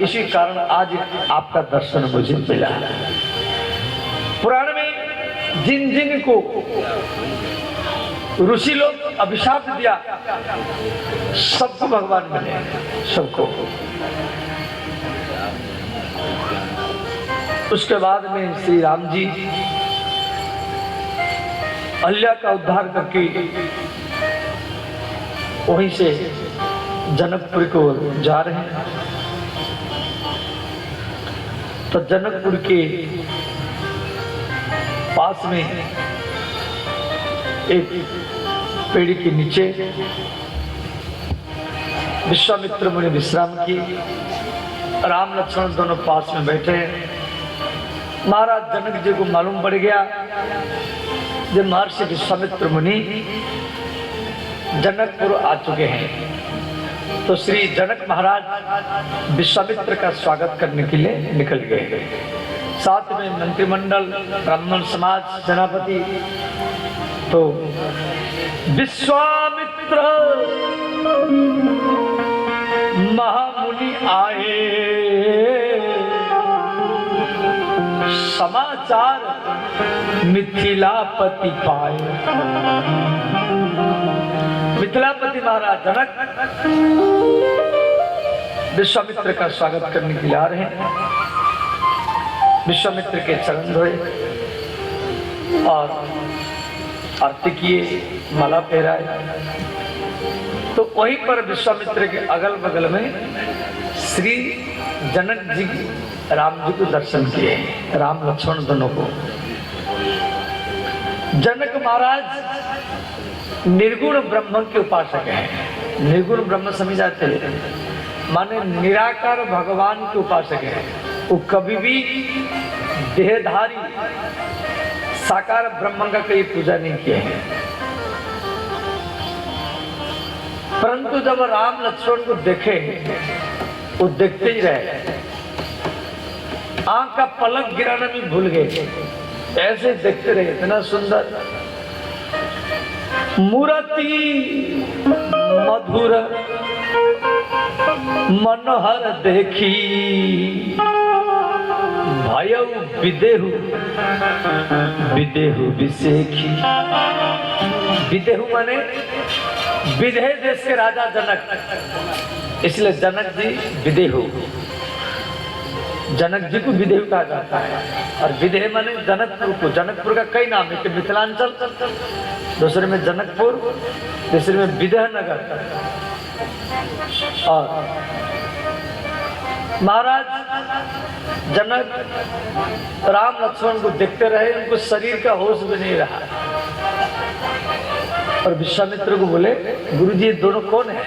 इसी कारण आज आपका दर्शन मुझे मिला। पुराण में जिन जिन को ऋषि लोग अभिशाप दिया सबको भगवान मिले, सबको। उसके बाद में श्री राम जी अहिल्या का उद्धार करके वहीं से जनकपुर को जा रहे हैं। तो जनकपुर के पास में एक पेड़ के नीचे विश्वामित्र मुनि विश्राम किए। राम लक्ष्मण दोनों पास में बैठे हैं। महाराज जनक जी को मालूम पड़ गया जब महर्षि विश्वामित्र मुनि जनकपुर आ चुके हैं, तो श्री जनक महाराज विश्वामित्र का स्वागत करने के लिए निकल गए। साथ में मंत्रिमंडल, ब्राह्मण समाज, सेनापति। तो विश्वामित्र महामुनि आए, समाचार मिथिलापति पाए। मिथिलापति महाराज जनक विश्वामित्र का स्वागत करने के लिए आ रहे हैं। विश्वामित्र के चरण धोए और आरती किए, माला पहराए। तो वहीं पर विश्वामित्र के अगल बगल में श्री जनक जी राम जी को दर्शन किए, राम लक्ष्मण दोनों को। जनक महाराज निर्गुण ब्रह्म के उपासक हैं। निर्गुण ब्रह्म समझ जाते हैं, माने निराकार भगवान के उपासक हैं। वो कभी भी देहधारी साकार ब्रह्म का कहीं पूजा नहीं किए हैं। परंतु जब राम लक्ष्मण को देखे, वो देखते ही रहे, आंख का पलक गिराना भी भूल गए, ऐसे देखते रहे। इतना सुंदर मूर्ति मधुर मनोहर देखी, भयउ विदेहु विदेहु विसेखी। विदेहु माने विदेह देश के राजा जनक, इसलिए जनक जी विदेहु। जनक जी को विदेहु कहा जाता है। और विदेह माने जनकपुर को। जनकपुर का कई नाम है, मिथिलांचल, दूसरे में जनकपुर, तीसरे में विदेहनगर। और महाराज जनक राम लक्ष्मण को देखते रहे, उनको शरीर का होश भी नहीं रहा। और विश्वामित्र को बोले, गुरुजी ये दोनों कौन है?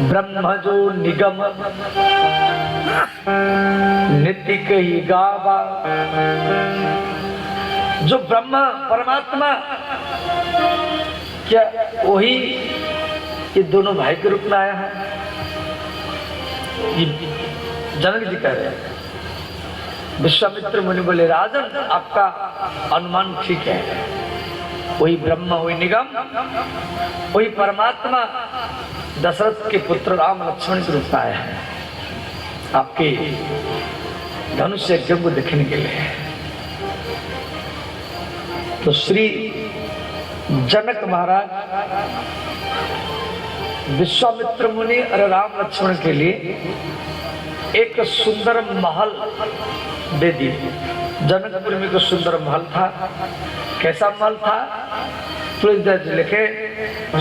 ब्रह्म जो निगम नित्य कही गावा। जो ब्रह्म परमात्मा, क्या वही ये दोनों भाई के रूप में आया है? ये जनक जी कह रहे हैं। विश्वामित्र मुनि बोले, राजन आपका अनुमान ठीक है। वही ब्रह्म, वही निगम, वही परमात्मा दशरथ के पुत्र राम लक्ष्मण के रूप में आया है आपके धनुष यज्ञ को देखने के लिए। तो श्री जनक महाराज विश्वामित्र मुनि और राम लक्ष्मण के लिए एक सुंदर महल दे दी। जनकपुर में एक सुंदर महल था। कैसा महल था? तुलसीदास जी लिखे,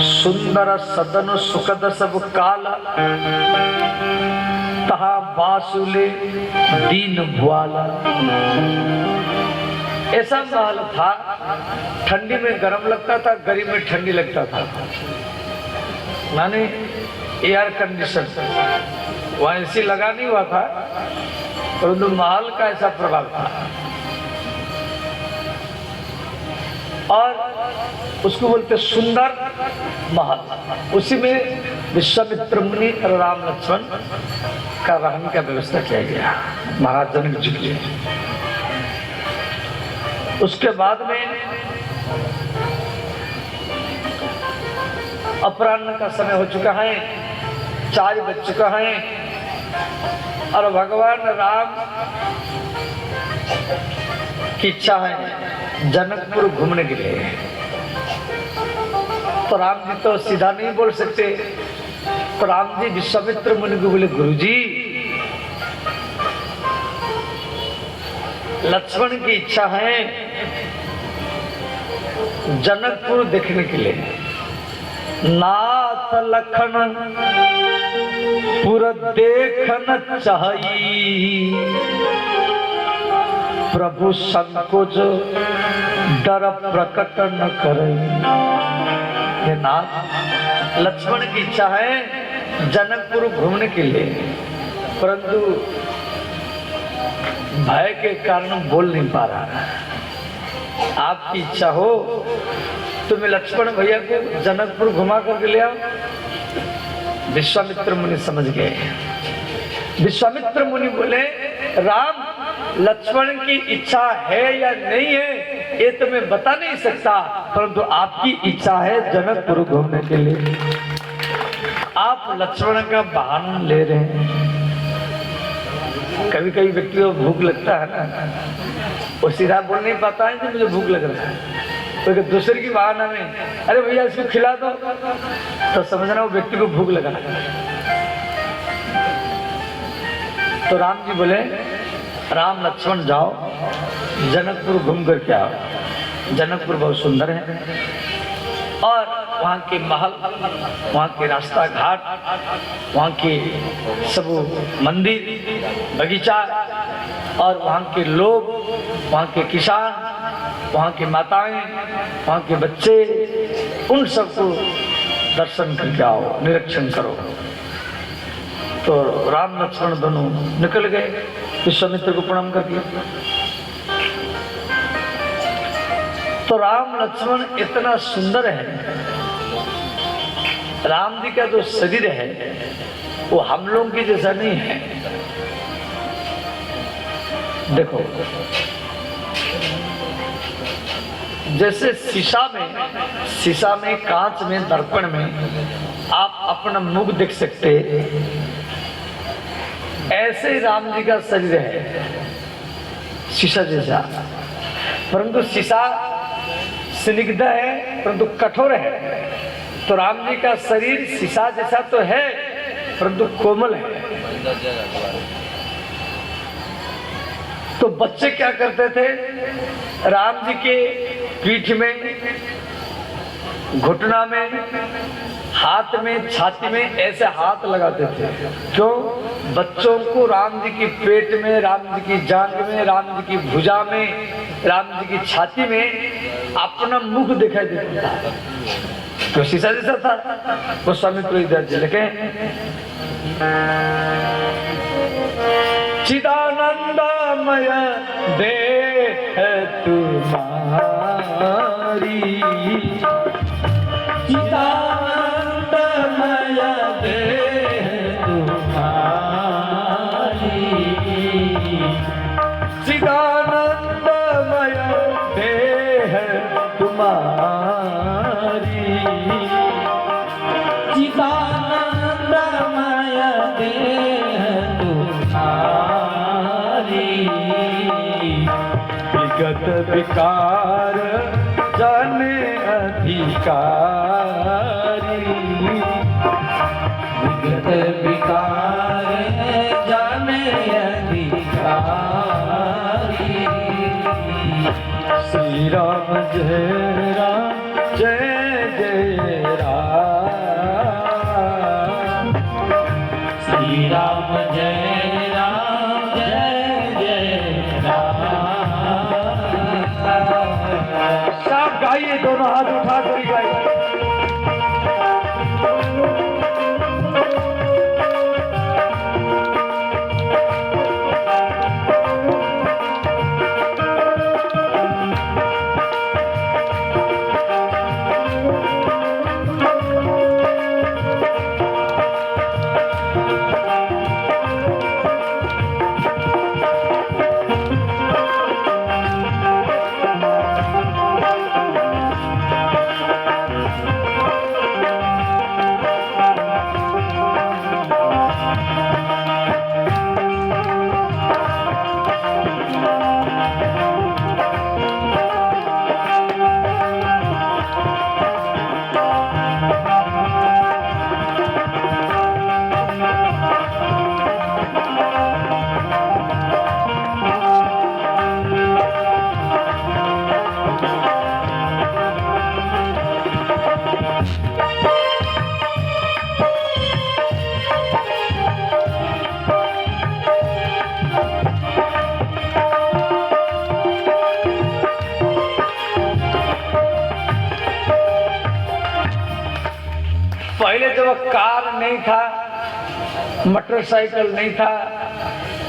सुंदर सदन सुखद सब काल, तहा बासुले दीन भुआला। ऐसा महल था, ठंडी में गर्म लगता था, गर्मी में ठंडी लगता था। माने एयर कंडीशन, वहां एसी लगा नहीं हुआ था, परंतु महल का ऐसा प्रभाव था। और उसको बोलते सुंदर महल। उसी में विश्वामित्र मुनि और राम लक्ष्मण का रहने का व्यवस्था किया गया महाराज जनक जी के लिए। उसके बाद में अपराह्न का समय हो चुका है, 4 बज चुका है। और भगवान राम की इच्छा है जनकपुर घूमने के लिए। तो राम जी तो सीधा नहीं बोल सकते, तो राम जी विश्वामित्र मुनि को बोले, गुरुजी लक्ष्मण की इच्छा है जनकपुर देखने के लिए। नाथ लखन पुर देखन चाहिए, प्रभु संकोच डर प्रकट न करे। ये नाथ लक्ष्मण की इच्छा है जनकपुर घूमने के लिए, परंतु भय के कारण बोल नहीं पा रहा। आपकी इच्छा हो तो मैं लक्ष्मण भैया को जनकपुर घुमा करके ले आओ। विश्वामित्र मुनि समझ गए। विश्वामित्र मुनि बोले, राम लक्ष्मण की इच्छा है या नहीं है ये तो मैं बता नहीं सकता, परंतु आपकी इच्छा है जनकपुर घूमने के लिए। आप लक्ष्मण का बहाना ले रहे हैं। कभी कभी व्यक्ति को भूख लगता है ना, वो सीधा बोल नहीं पाता है कि मुझे भूख लग रहा है, तो दूसरे की बहाना में अरे भैया इसको खिला दो, तो समझना वो व्यक्ति को भूख लगा। तो राम जी बोले, राम लक्ष्मण जाओ जनकपुर घूम करके आओ। जनकपुर बहुत सुंदर है और वहाँ के महल, वहाँ के रास्ता घाट, वहाँ के सब मंदिर बगीचा और वहाँ के लोग, वहाँ के किसान, वहाँ की माताएं, वहाँ के बच्चे, उन सबको दर्शन करके आओ, निरीक्षण करो। तो राम लक्ष्मण दोनों निकल गए विश्वामित्र को प्रणाम करके। तो राम लक्ष्मण इतना सुंदर है, राम जी का जो शरीर है वो हम लोगों की जैसा नहीं है। देखो जैसे शीशा में कांच में दर्पण में आप अपना मुख देख सकते, ऐसे राम जी का शरीर है शीशा जैसा, परंतु शीशा स्निग्ध है परंतु कठोर है। तो राम जी का शरीर शीशा जैसा तो है परंतु कोमल है। तो बच्चे क्या करते थे, राम जी के पीठ में, घुटना में, हाथ में, छाती में ऐसे हाथ लगाते थे। क्यों? बच्चों को राम जी की पेट में, राम जी की जांघ में, राम जी की भुजा में, राम जी की छाती में अपना मुख दिखाई देता था। तो शीशा जैसा था। वो स्वामित्व इधर जी लिखे, चिदानंदमय देह तुम्हारी, चिदानंदमय देह तुम्हारी, चिदानंदमय देह तुम्हारी, चिदानंदमय देह तुम्हारी, विगत विकार जन अधिकारी, विगत विकार जन अधिकारी, श्री राम जय राम जय जय राम, श्री राम जय राम जय जय राम। सब गाइए, दोनों हाथ उठा कर गाइए। वक्त कार नहीं था, मोटरसाइकिल नहीं था।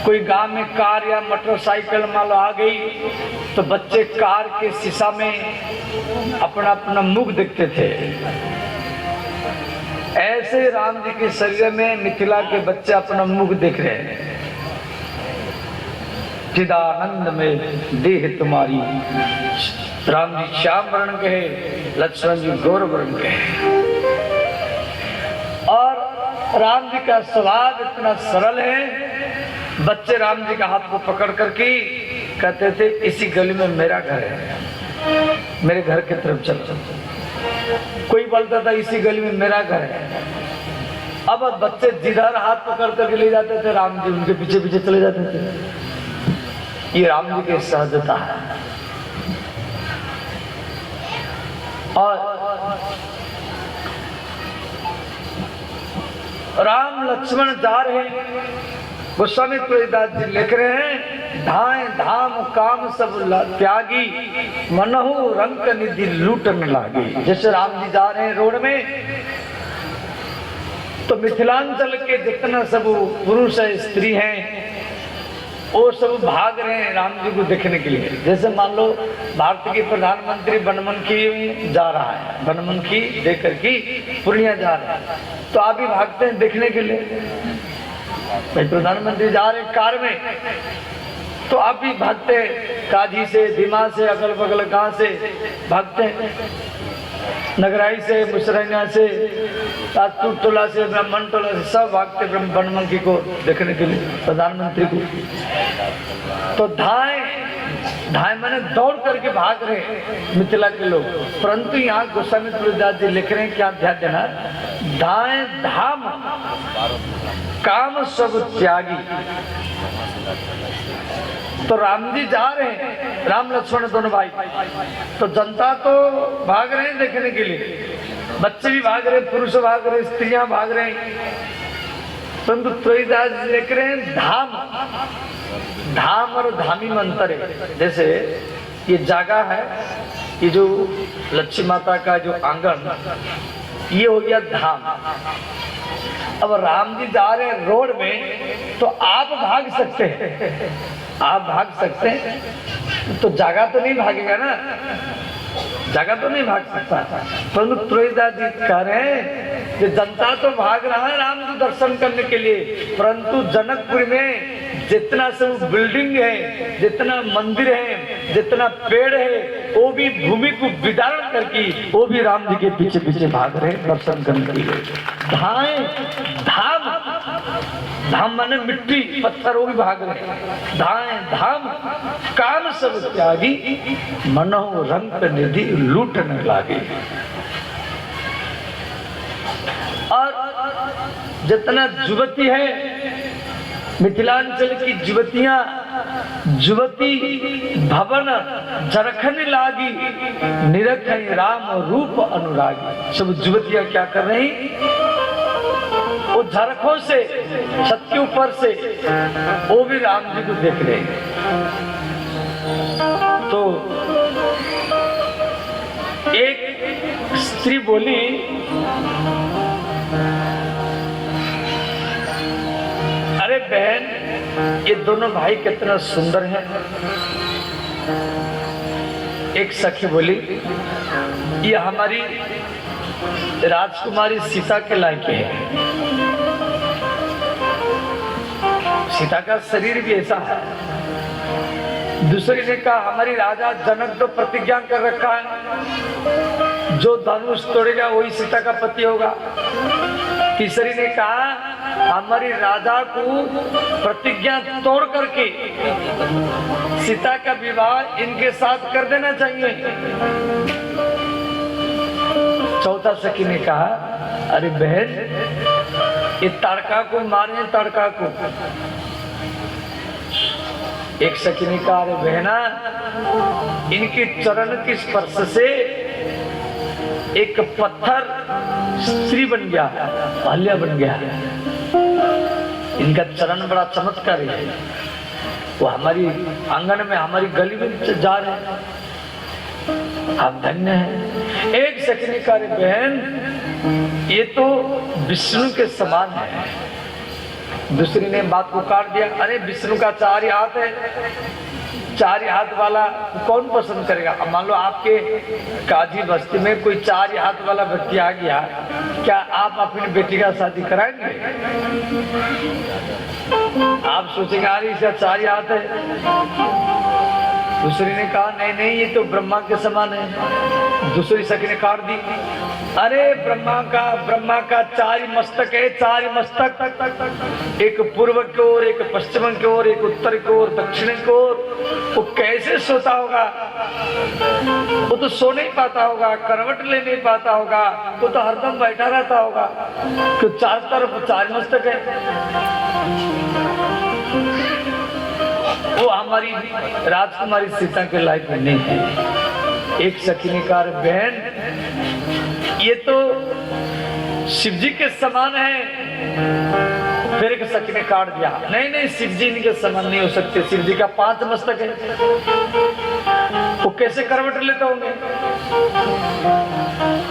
कोई गांव में कार या मोटरसाइकिल मान लो आ गई तो बच्चे कार के शीशा में अपना अपना मुख देखते थे। ऐसे राम जी के शरीर में मिथिला के बच्चे अपना मुख देख रहे हैं। चिदानंद में देह तुम्हारी, राम जी श्याम वर्ण के हैं, लक्ष्मण जी गौर वर्ण के हैं। और राम जी का स्वभाव इतना सरल है, बच्चे राम जी का हाथ को पकड़ करके कहते थे इसी गली में मेरा घर है, मेरे घर की तरफ चलो। कोई बोलता था इसी गली में मेरा घर है। अब बच्चे जिधर हाथ पकड़ करके ले जाते थे राम जी उनके पीछे पीछे चले जाते थे। ये राम जी की सहजता है। और राम लक्ष्मण जा रहे हैं, गोस्वामी तुलसीदास जी लिख रहे हैं, धाए धाम काम सब त्यागी, मनहु रंक निधि लूटन लागी। जैसे राम जी जा रहे हैं रोड में, तो मिथिलांचल के जितना सब पुरुष है, स्त्री हैं, वो सब भाग रहे हैं राम जी को देखने के लिए। जैसे मान लो भारत के प्रधानमंत्री बनमनखी जा रहा है, बनमनखी देख की पूर्णिया जा रहा है, तो आप भी भागते हैं देखने के लिए। भाई प्रधानमंत्री जा रहे कार में, तो आप भी भागते हैं, काजी से, धीमा से, अगल बगल गांव से भागते हैं, नगराई से, मुसरैया से, राजपूत टोला से, ब्राह्मण टोला से, सब भागते बनमनखी को देखने के लिए, प्रधानमंत्री को। तो धाए धाए मैंने दौड़ करके भाग रहे मिथिला के लोग। परंतु यहाँ गोस्वामी तुलसीदास जी लिख रहे हैं, क्या ध्यान देना, धाए धाम काम सब त्यागी। तो राम जी जा रहे हैं, राम लक्ष्मण दोनों भाई, तो जनता तो भाग रहे हैं देखने के लिए, बच्चे भी भाग रहे, पुरुष भाग रहे, स्त्रियां भाग रहे हैं। परंतु तुलसीदास जी लिख रहे हैं धाम, धाम और धामी में अंतर है। जैसे ये जगह है, ये जो लक्ष्मी माता का जो आंगन, ये हो गया धाम। अब राम जी जा रहे हैं रोड में, तो आप भाग सकते हैं, आप भाग सकते हैं, तो जगह तो नहीं भागेगा ना, जगह तो नहीं भाग सकता। परंतु तुलसीदास जी कह रहे हैं कि जनता तो भाग रहा है राम जी दर्शन करने के लिए, परंतु जनकपुर में जितना सब बिल्डिंग है, जितना मंदिर है, जितना पेड़ है, वो भी भूमि को विदारण करके वो भी राम जी के पीछे पीछे भाग रहे दर्शन करने के लिए। धाए धाम, धाम माने मिट्टी पत्थर, वो भी भाग रहे। धाए धाम काम सब त्यागी, मनहु रंक निधि लूटने लागे। और जितना युवती है, मिथिलांचल की युवतियां, युवती भवन झरखन लागी, निरखन राम रूप अनुरागी। सब युवतियां क्या कर रही, वो झरखों से, छत के ऊपर से वो भी राम जी को देख रहे हैं। तो एक स्त्री बोली, अरे बहन, ये दोनों भाई कितना सुंदर हैं। एक सखी बोली, ये हमारी राजकुमारी सीता के लायक है। सीता का शरीर भी ऐसा है। दूसरी ने कहा, हमारी राजा जनक तो प्रतिज्ञा कर रखा है, जो धनुष तोड़ेगा वही सीता का पति होगा। तीसरी ने कहा, हमारी राजा को प्रतिज्ञा तोड़ करके सीता का विवाह इनके साथ कर देना चाहिए। चौथा सखी ने कहा, अरे बहन, ये तड़का को मारे, तड़का को। एक सखी ने कहा, अरे बहना, इनके चरण के स्पर्श से एक पत्थर स्त्री बन गया, अहल्या बन गया। इनका चरण बड़ा चमत्कारी है। वो हमारी आंगन में, हमारी गली में जा रहे हैं, आप धन्य हैं। एक सखी ने कहा, बहन, ये तो विष्णु के समान है। दूसरी ने बात को काट दिया, अरे विष्णु का 4 हाथ है, 4 हाथ वाला कौन पसंद करेगा। अब मान लो आपके काजी बस्ती में कोई 4 हाथ वाला व्यक्ति आ गया, क्या आप अपनी बेटी का शादी कराएंगे? आप सोचेंगे अरे इसका 4 हाथ है। दूसरी ने कहा नहीं नहीं ये तो ब्रह्मा के समान है। दूसरी सखी ने काट दी, अरे ब्रह्मा का 4 मस्तक है, 4 मस्तक, एक पूर्व की ओर, एक पश्चिम की ओर, एक उत्तर की ओर, दक्षिण की ओर। वो कैसे सोता होगा? वो तो सो नहीं पाता होगा, करवट ले नहीं पाता होगा, वो तो हरदम बैठा रहता होगा। तो 4 तरफ 4 मस्तक है। वो हमारी राजकुमारी सीता के लायक नहीं है। एक सखी ने कहा बहन ये तो शिव जी के समान है। फिर एक सखी ने काट दिया, नहीं नहीं शिव जी इनके समान नहीं हो सकते, शिव जी का 5 मस्तक है, वो कैसे करवट लेते होंगे?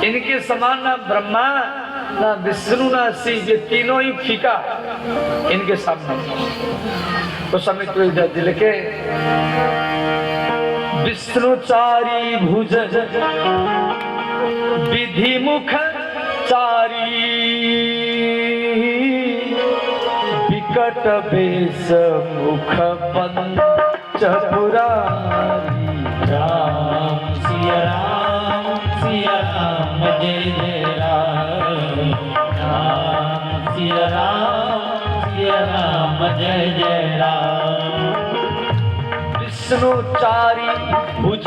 इनके समान ना ब्रह्मा ना विष्णु ना शिव, ये तीनों ही फीका इनके सामने। तो समय तो इधर लिखे विष्णु 4 भुज विधि मुख 4 विकट बेश मुख पंच पुरारी। राम सिया राम जय जय राम, राम सिया राम जय जय राम। विष्णु 4 भुज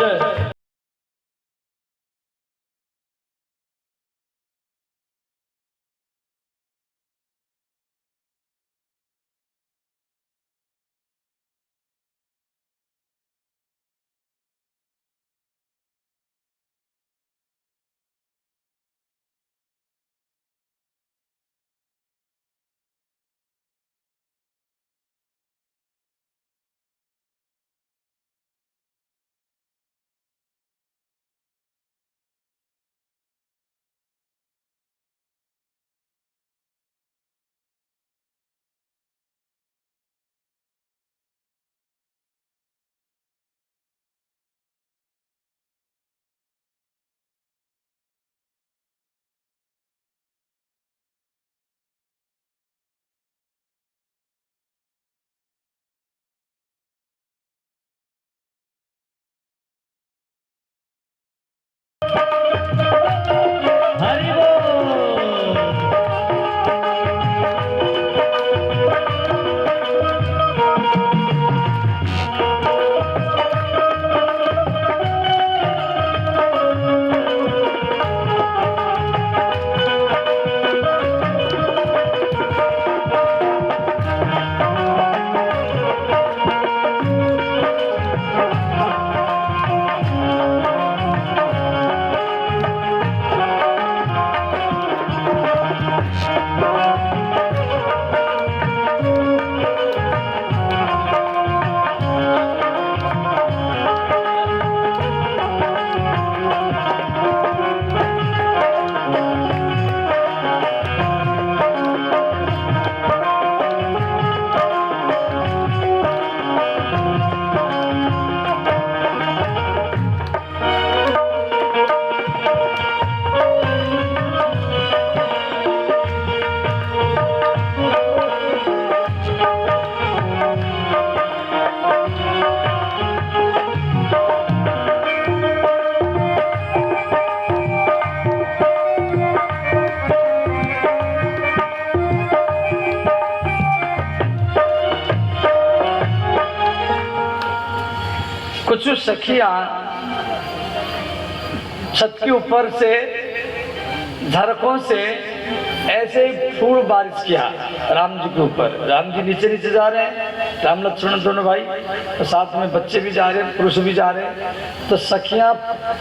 कुछ सखियां छत के ऊपर से झरकों से ऐसे फूल बारिश किया राम जी के ऊपर। राम जी नीचे नीचे जा रहे हैं, राम लक्ष्मण दोनों भाई, तो साथ में बच्चे भी जा रहे हैं, पुरुष भी जा रहे हैं। तो सखियां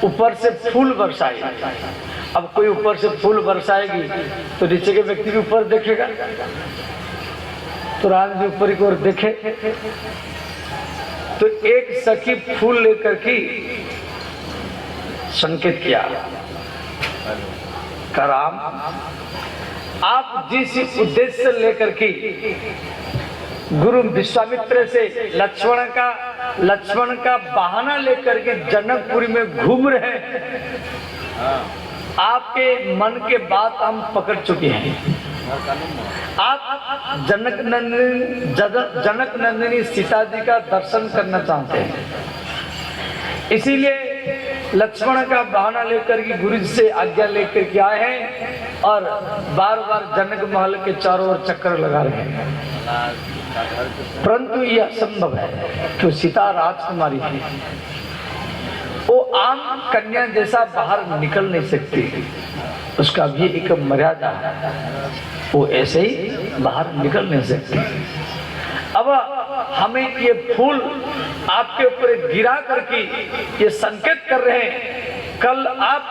ऊपर से फूल बरसाई। अब कोई ऊपर से फूल बरसाएगी तो नीचे के व्यक्ति भी ऊपर देखेगा। तो राम जी ऊपर की ओर देखे तो एक सखी फूल लेकर के संकेत किया, का राम, आप जिस उद्देश्य से लेकर के गुरु विश्वामित्र से लक्ष्मण का बहाना लेकर के जनकपुरी में घूम रहे हैं, आपके मन के बात हम पकड़ चुके हैं। आप जनक नंदिनी सीता जी का दर्शन करना चाहते हैं, इसीलिए लक्ष्मण का बहाना लेकर के गुरु जी से आज्ञा लेकर के आए हैं और बार बार जनक महल के चारों ओर चक्कर लगा रहे हैं। परंतु यह असंभव है कि सीता राजकुमारी है, वो आम कन्या जैसा बाहर निकल नहीं सकती, उसका भी एक मर्यादा है, वो ऐसे ही बाहर निकल नहीं सकती। अब हमें ये फूल आपके ऊपर गिरा करके ये संकेत कर रहे हैं, कल आप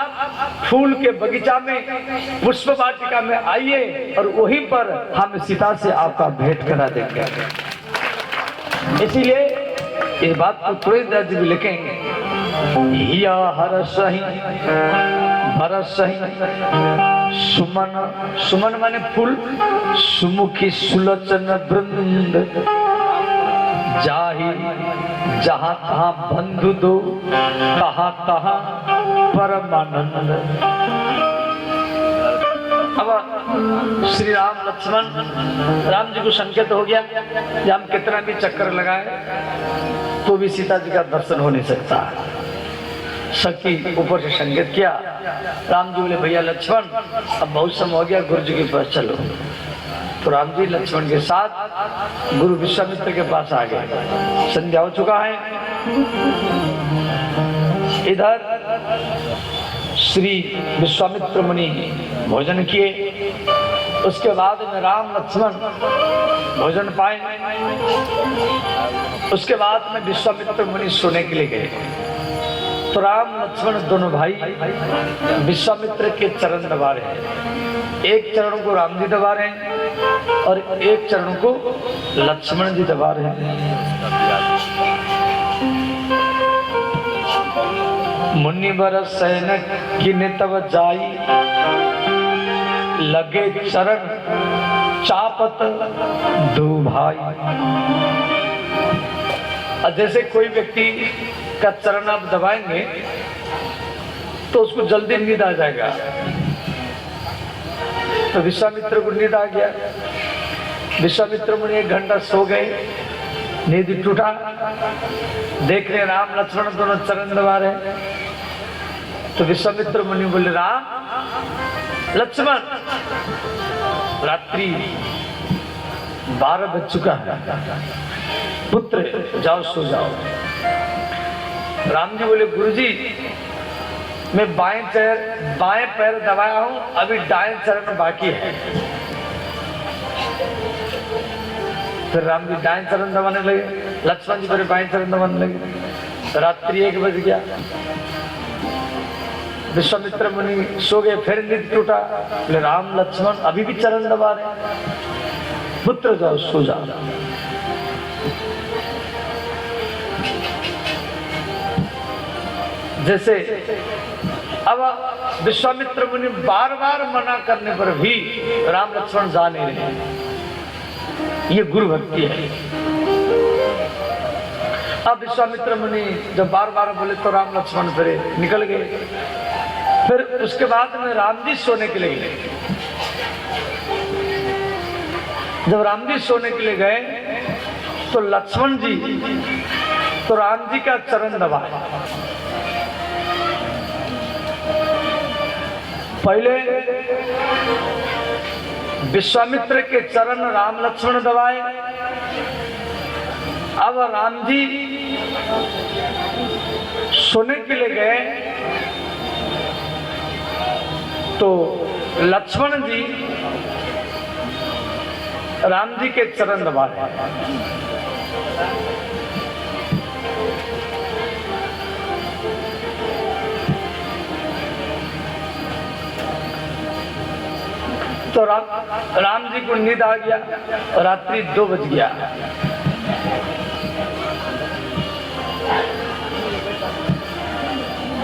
फूल के बगीचा में पुष्प वाटिका में आइए और वहीं पर हम सीता से आपका भेंट करा देंगे। इसीलिए इस बात को तुरंत भी लिखेंगे, या हर सही भर सही सुमन, सुमन माने फूल, सुमुखी सुलोचन वृंद, जाहि जहाँ तहाँ बंधु दो, तहाँ तहाँ परमानंद। अब श्री राम लक्ष्मण, राम जी को संकेत हो गया कि हम कितना भी चक्कर लगाए तो भी सीता जी का दर्शन हो नहीं सकता। सखी ऊपर से संकेत किया, राम जी बोले भैया लक्ष्मण अब बहुत समय हो गया, गुरु जी के पास चलो। तो राम जी लक्ष्मण के साथ गुरु विश्वामित्र के पास आ गए। संध्या हो चुका है, इधर श्री विश्वामित्र मुनि भोजन किए, उसके बाद में राम लक्ष्मण भोजन पाए, उसके बाद में विश्वामित्र मुनि सोने के लिए गए। तो राम लक्ष्मण दोनों भाई विश्वामित्र के चरण दबा रहे हैं, एक चरण को राम जी दबा रहे हैं और एक चरण को लक्ष्मण जी दबा रहे हैं। मुनिवर सैन किने तब जाई, लगे चरण चापत दो भाई। जैसे कोई व्यक्ति का चरण आप दबाएंगे तो उसको जल्दी नींद आ जाएगा। तो विश्वामित्र को नींद आ गया, विश्वामित्र मुनि 1 घंटा सो गए, नींद टूटा, देख रहे राम लक्ष्मण दोनों चरण दबा रहे। तो विश्वामित्र मुनि बोले, राम लक्ष्मण रात्रि 12 बज चुका है, पुत्र जाओ सो जाओ। राम जी बोले, गुरुजी मैं बाएं पैर दबाया हूं, अभी दाएं चरण बाकी है। फिर राम जी दाएं चरण दबाने लगे, लक्ष्मण जी फिर बाएं चरण दबाने लगे। रात्रि 1 बज गया, विश्वामित्र मुनि सो गए, फिर नींद टूटा, बोले राम लक्ष्मण अभी भी चरण दबा रहे, पुत्र जाओ सो जाओ। जैसे अब विश्वामित्र मुनि बार बार मना करने पर भी राम लक्ष्मण जा नहीं रहे, ये गुरु भक्ति है। अब विश्वामित्र मुनि जब बार बार बोले तो राम लक्ष्मण फिर निकल गए। फिर उसके बाद में राम जी सोने के लिए गए। जब राम जी सोने के लिए गए तो लक्ष्मण जी तो राम जी का चरण दबाए। पहले विश्वामित्र के चरण राम लक्ष्मण दबाए, अब राम जी सोने के लिए गए तो लक्ष्मण जी राम जी के चरण दबा रहे। तो राम जी को नींद आ गया, रात्रि 2 बज गया।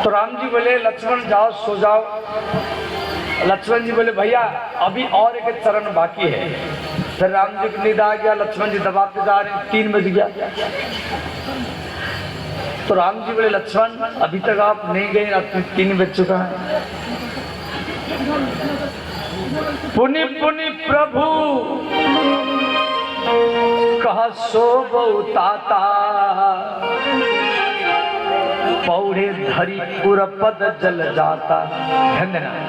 तो राम जी बोले लक्ष्मण जाओ सो जाओ। लक्ष्मण जी बोले भैया अभी और एक चरण बाकी है। फिर राम जी को नींद आ गया, लक्ष्मण जी दबाते जा रहे, 3 बज गया। तो राम जी बोले लक्ष्मण अभी तक आप नहीं गए, अब 3 बज चुका है। पुनि पुनि प्रभु कहा सो बहुताता, पौड़े धरी पुर पद जल जाता। धन्यवाद।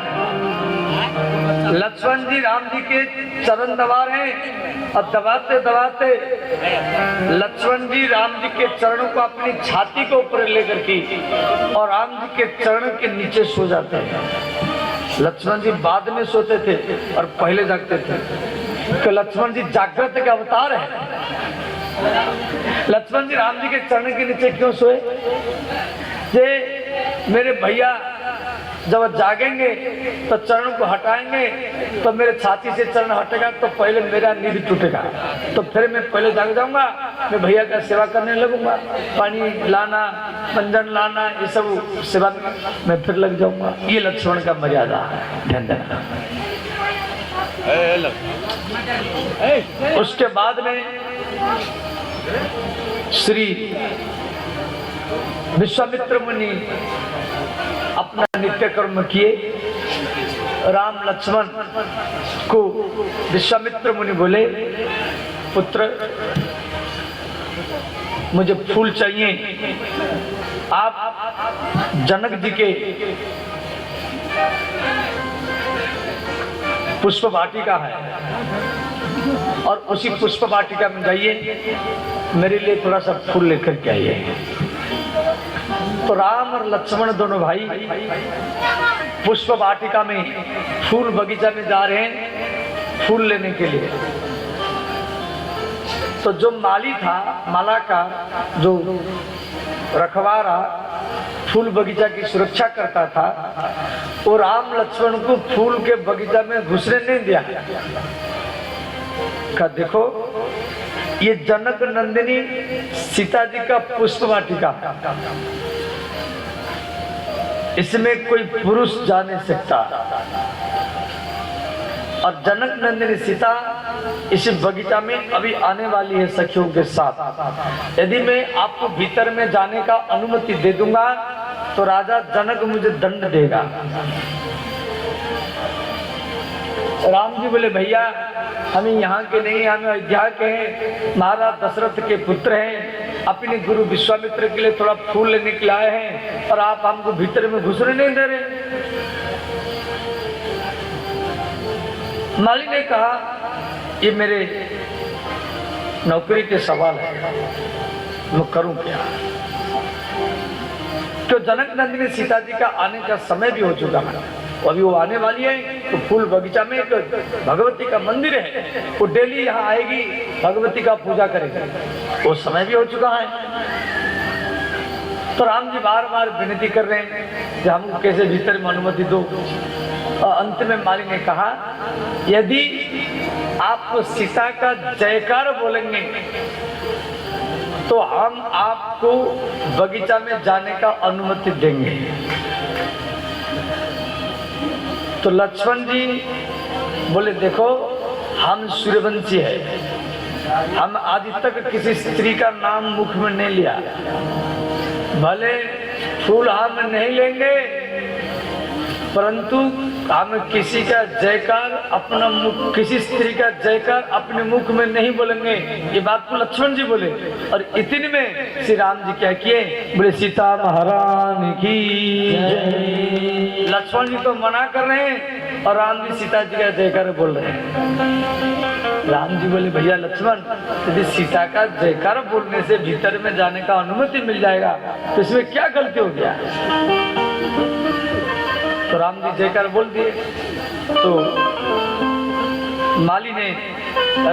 लक्ष्मण जी राम जी के चरण दबा रहे हैं और दबाते दबाते लक्ष्मण जी राम जी के चरणों को अपनी छाती के ऊपर लेकर के और राम जी के चरण के नीचे सो जाते हैं। लक्ष्मण जी बाद में सोते थे और पहले जागते थे, तो लक्ष्मण जी जागृत के अवतार है। लक्ष्मण जी राम जी के चरण के नीचे क्यों सोए? जे मेरे भैया जब जागेंगे तो चरण को हटाएंगे तो मेरे छाती से चरण हटेगा तो पहले मेरा नींद टूटेगा, तो फिर मैं पहले जाग जाऊंगा, मैं भैया का सेवा करने लगूंगा, पानी लाना, मंजन लाना, ये सब सेवा में फिर लग जाऊंगा। ये लक्ष्मण का मर्यादा है। धन्यवाद। उसके बाद में श्री विश्वामित्र मुनि अपना नित्य कर्म किए। राम लक्ष्मण को विश्वामित्र मुनि बोले पुत्र मुझे फूल चाहिए, आप जनक जी के पुष्प वाटिका है और उसी पुष्प वाटिका में जाइए, मेरे लिए थोड़ा सा फूल लेकर के आइए। तो राम और लक्ष्मण दोनों भाई पुष्प वाटिका में फूल बगीचा में जा रहे हैं फूल लेने के लिए। तो जो माली था, माला का जो रखवारा फूल बगीचा की सुरक्षा करता था, वो राम लक्ष्मण को फूल के बगीचा में घुसने नहीं दिया। कहा देखो ये जनक नंदिनी सीता जी का पुष्प वाटिका, इसमें कोई पुरुष जा नहीं सकता और जनक नंदिनी सीता इस बगीचा में अभी आने वाली है सखियों के साथ। यदि मैं आपको भीतर में जाने का अनुमति दे दूंगा तो राजा जनक मुझे दंड देगा। राम जी बोले भैया हम यहाँ के नहीं, हम अयोध्या के हैं, महाराज दशरथ के पुत्र हैं, अपने गुरु विश्वामित्र के लिए थोड़ा फूल लेने के लिए आए हैं और आप हमको भीतर में घुसने नहीं दे रहे। माली ने कहा ये मेरे नौकरी के सवाल है, मैं करूं क्या? तो जनक नंदिनी सीता जी का आने का समय भी हो चुका है, अभी वो आने वाली है। तो फूल बगीचा में एक भगवती का मंदिर है, वो डेली यहाँ आएगी, भगवती का पूजा करेगी, वो समय भी हो चुका है। तो राम जी बार बार विनती कर रहे हैं कि हमको कैसे भीतर में अनुमति दो। और अंत में माली ने कहा यदि आप सीता का जयकार बोलेंगे तो हम आपको बगीचा में जाने का अनुमति देंगे। तो लक्ष्मण जी बोले देखो हम सूर्यवंशी है, हम आज तक किसी स्त्री का नाम मुख में नहीं लिया, भले फूल हम नहीं लेंगे परंतु हम किसी का जयकार अपना मुख, किसी स्त्री का जयकार अपने मुख में नहीं बोलेंगे। ये बात तो लक्ष्मण जी बोले और इतने में श्री राम जी क्या किए, बोले सीता महारानी की। लक्ष्मण जी तो मना कर रहे हैं और राम जी सीता जी का जयकार बोल रहे हैं। राम जी बोले भैया लक्ष्मण यदि सीता का जयकार बोलने से भीतर में जाने का अनुमति मिल जाएगा तो इसमें क्या गलती हो गया? तो राम जी जयकार बोल दिए। तो माली ने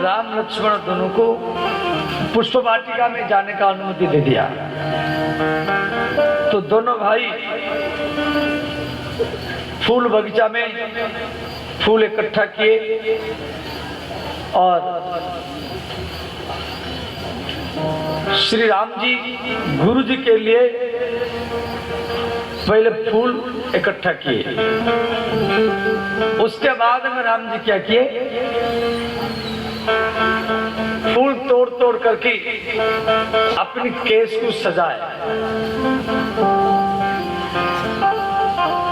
राम लक्ष्मण दोनों को पुष्प वाटिका में जाने का अनुमति दे दिया। तो दोनों भाई फूल बगीचा में फूल इकट्ठा किए और श्री राम जी गुरु जी के लिए पहले फूल इकट्ठा किए। उसके बाद में राम जी क्या किए, फूल तोड़ तोड़ करके अपनी केस को सजाए।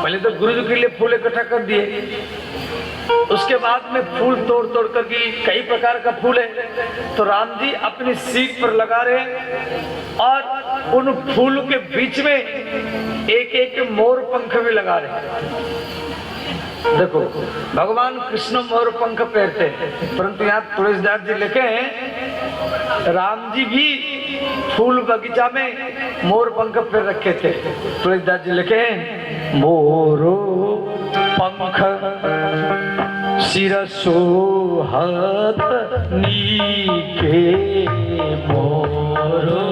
पहले तो गुरु जी के लिए फूल इकट्ठा कर दिए, उसके बाद में फूल तोड़ तोड़ करके, कई प्रकार का फूल है, तो राम जी अपनी सीट पर लगा रहे और उन फूलों के बीच में एक एक मोर पंख भी लगा रहे। देखो भगवान कृष्ण मोर पंख पहनते हैं, परंतु यहाँ तुलसीदास जी लिखे हैं राम जी भी फूल बगीचा में मोर पंख पहन रखे थे। तुलसीदास जी लिखे हैं मोरो पंख सिर सोहत नीके, मोरो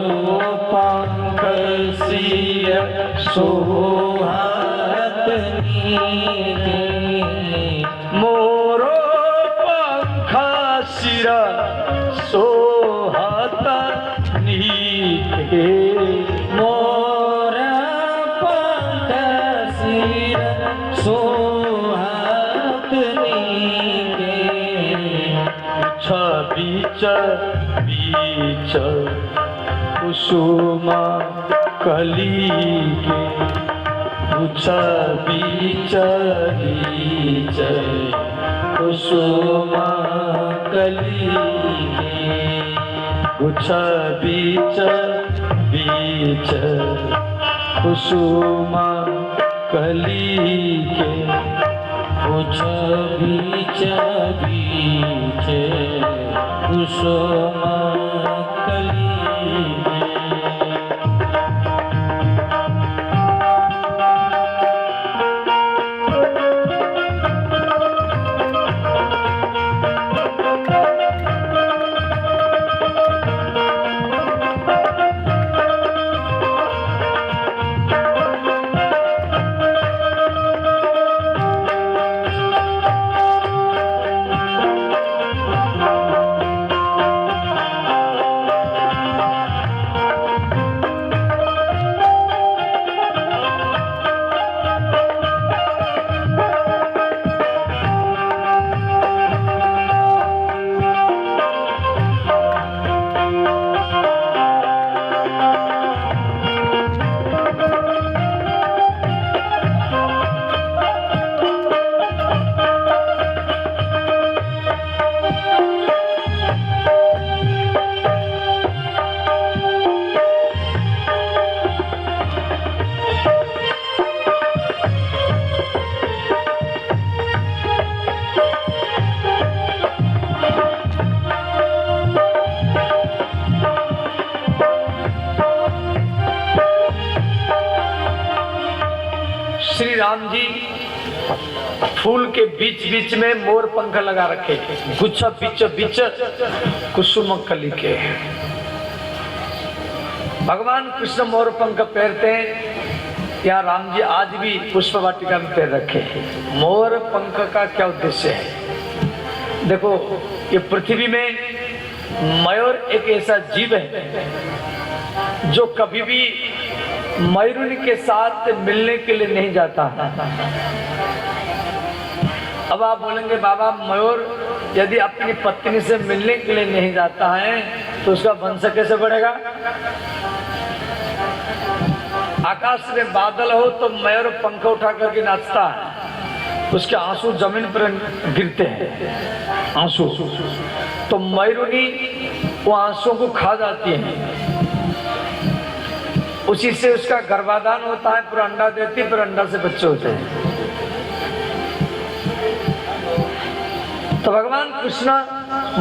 पंख सिर सोहत नीके, मोरो पंख सिर सोहत नीके, मोर पंख सिर सोहत नीके, बीच बीच कुसुम कली के, कुछ बीच बीच कुसुम कली के, कुछ बीच बीच कुसुम कली के, कुछ बीच बीच कुसुम कली के। श्री राम जी फूल के बीच बीच में मोर पंख लगा रखे, गुच्छा बीच बीच कुसुम कली के। भगवान कृष्ण मोर पंख पहनते हैं, या राम जी आज भी पुष्प वाटिका में पैर रखे। मोर पंख का क्या उद्देश्य है? देखो ये पृथ्वी में मयूर एक ऐसा जीव है जो कभी भी मयूरनी के साथ मिलने के लिए नहीं जाता। अब आप बोलेंगे बाबा मयूर यदि अपनी पत्नी से मिलने के लिए नहीं जाता है तो उसका वंश कैसे बढ़ेगा? आकाश में बादल हो तो मयूर पंख उठा करके नाचता है, उसके आंसू जमीन पर गिरते हैं, आंसू, तो मयूरनी वो आंसुओं को खा जाती है, उसी से उसका गर्भाधान होता है, फिर अंडा देती, फिर अंडा से बच्चे होते हैं। तो भगवान कृष्ण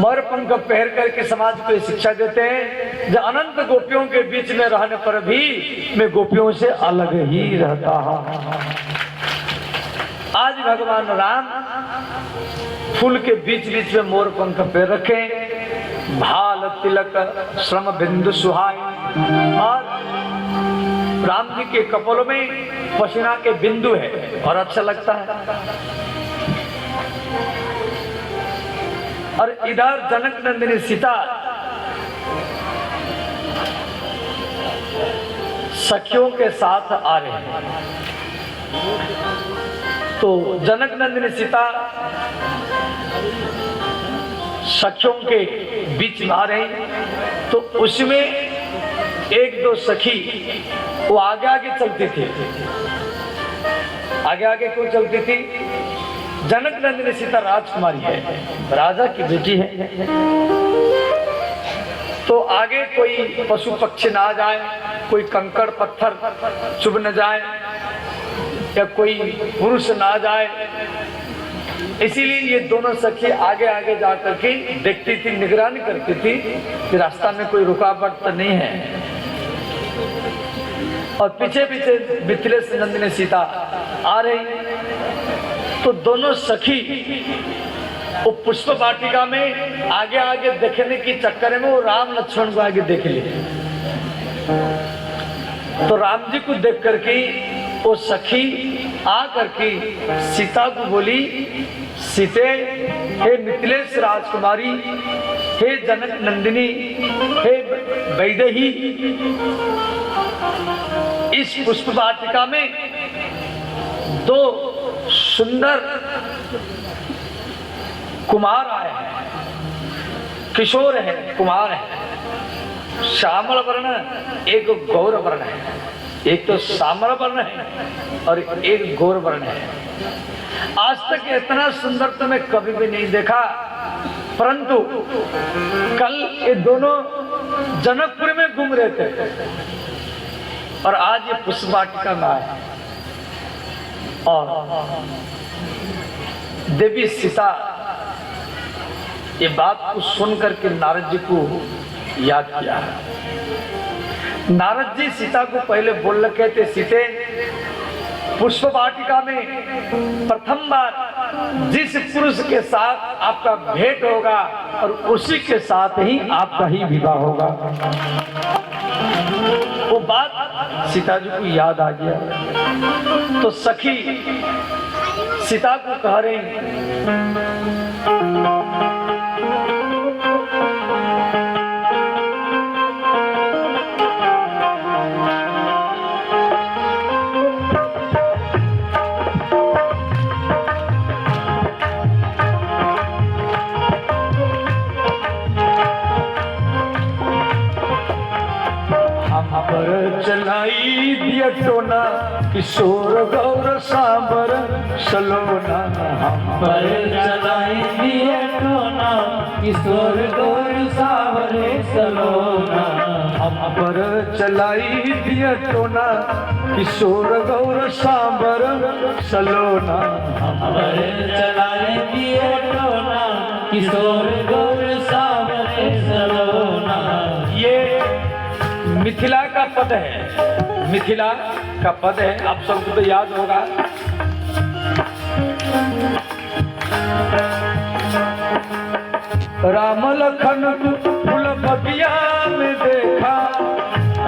मोर पंख पहन करके समाज को शिक्षा देते हैं, जो अनंत गोपियों के बीच में रहने पर भी मैं गोपियों से अलग ही रहता हूं। आज भगवान राम फूल के बीच बीच में मोर पंख पहन रखे, भाल तिलक श्रम बिंदु सुहाय, और राम जी के कपोलों में पसीना के बिंदु है और अच्छा लगता है। और इधर जनक नंदिनी सीता सखियों के साथ आ रहे हैं। तो जनक नंदिनी सीता सखियों के बीच में आ रही, तो उसमें एक दो सखी वो आगे आगे चलती थी। आगे आगे क्यों चलती थी? जनक नंदिनी सीता राजकुमारी है, राजा की बेटी है, तो आगे कोई पशु पक्षी ना जाए, कोई कंकड़ पत्थर चुभ न जाए, या कोई पुरुष ना जाए, इसीलिए ये दोनों सखी आगे आगे जाकर के देखती थी, निगरानी करती थी कि रास्ता में कोई रुकावट तो नहीं है। और पीछे पीछे मिथिलेश नंदिनी सीता आ रही, तो दोनों सखी वो पुष्प वाटिका में आगे आगे देखने की चक्कर में वो राम लक्ष्मण को आगे देख लिए। तो राम जी को देख करके वो सखी आ करके सीता को बोली, सीते, हे मिथिलेश राजकुमारी, हे जनक नंदिनी, हे वैदेही, इस पुष्प वाटिका में दो सुंदर कुमार आए हैं, किशोर है, कुमार है, श्यामल वर्ण, एक गौर वर्ण है। एक तो श्यामल वर्ण है और एक गौर वर्ण है। आज तक इतना सुंदर तो मैं कभी भी नहीं देखा, परंतु कल ये दोनों जनकपुर में घूम रहे थे और आज ये पुष्प वाटिका में आए। और देवी सीता ये बात को सुन करके नारद जी को याद किया। नारद जी सीता को पहले बोल रखे थे, सीते, पुष्प वाटिका में प्रथम बार जिस पुरुष के साथ आपका भेंट होगा और उसी के साथ ही आपका ही विवाह होगा। वो बात सीता जी को याद आ गया, तो सखी सीता को कह रही, पर चलाई दिया टोना, किशोर गौर सांबर सलोना। पर चलाई दिया टोना, किशोर गौर सांबर सलोना। हम पर चलाई दिया टोना, किशोर गौर सांबर सलोना। पर चलाई दिया टोना, किशोर गौर सांबर सलोना। ये मिथिला का पद है, मिथिला का पद है, आप सबको तो याद होगा। राम लखन को फूल बगिया में देखा,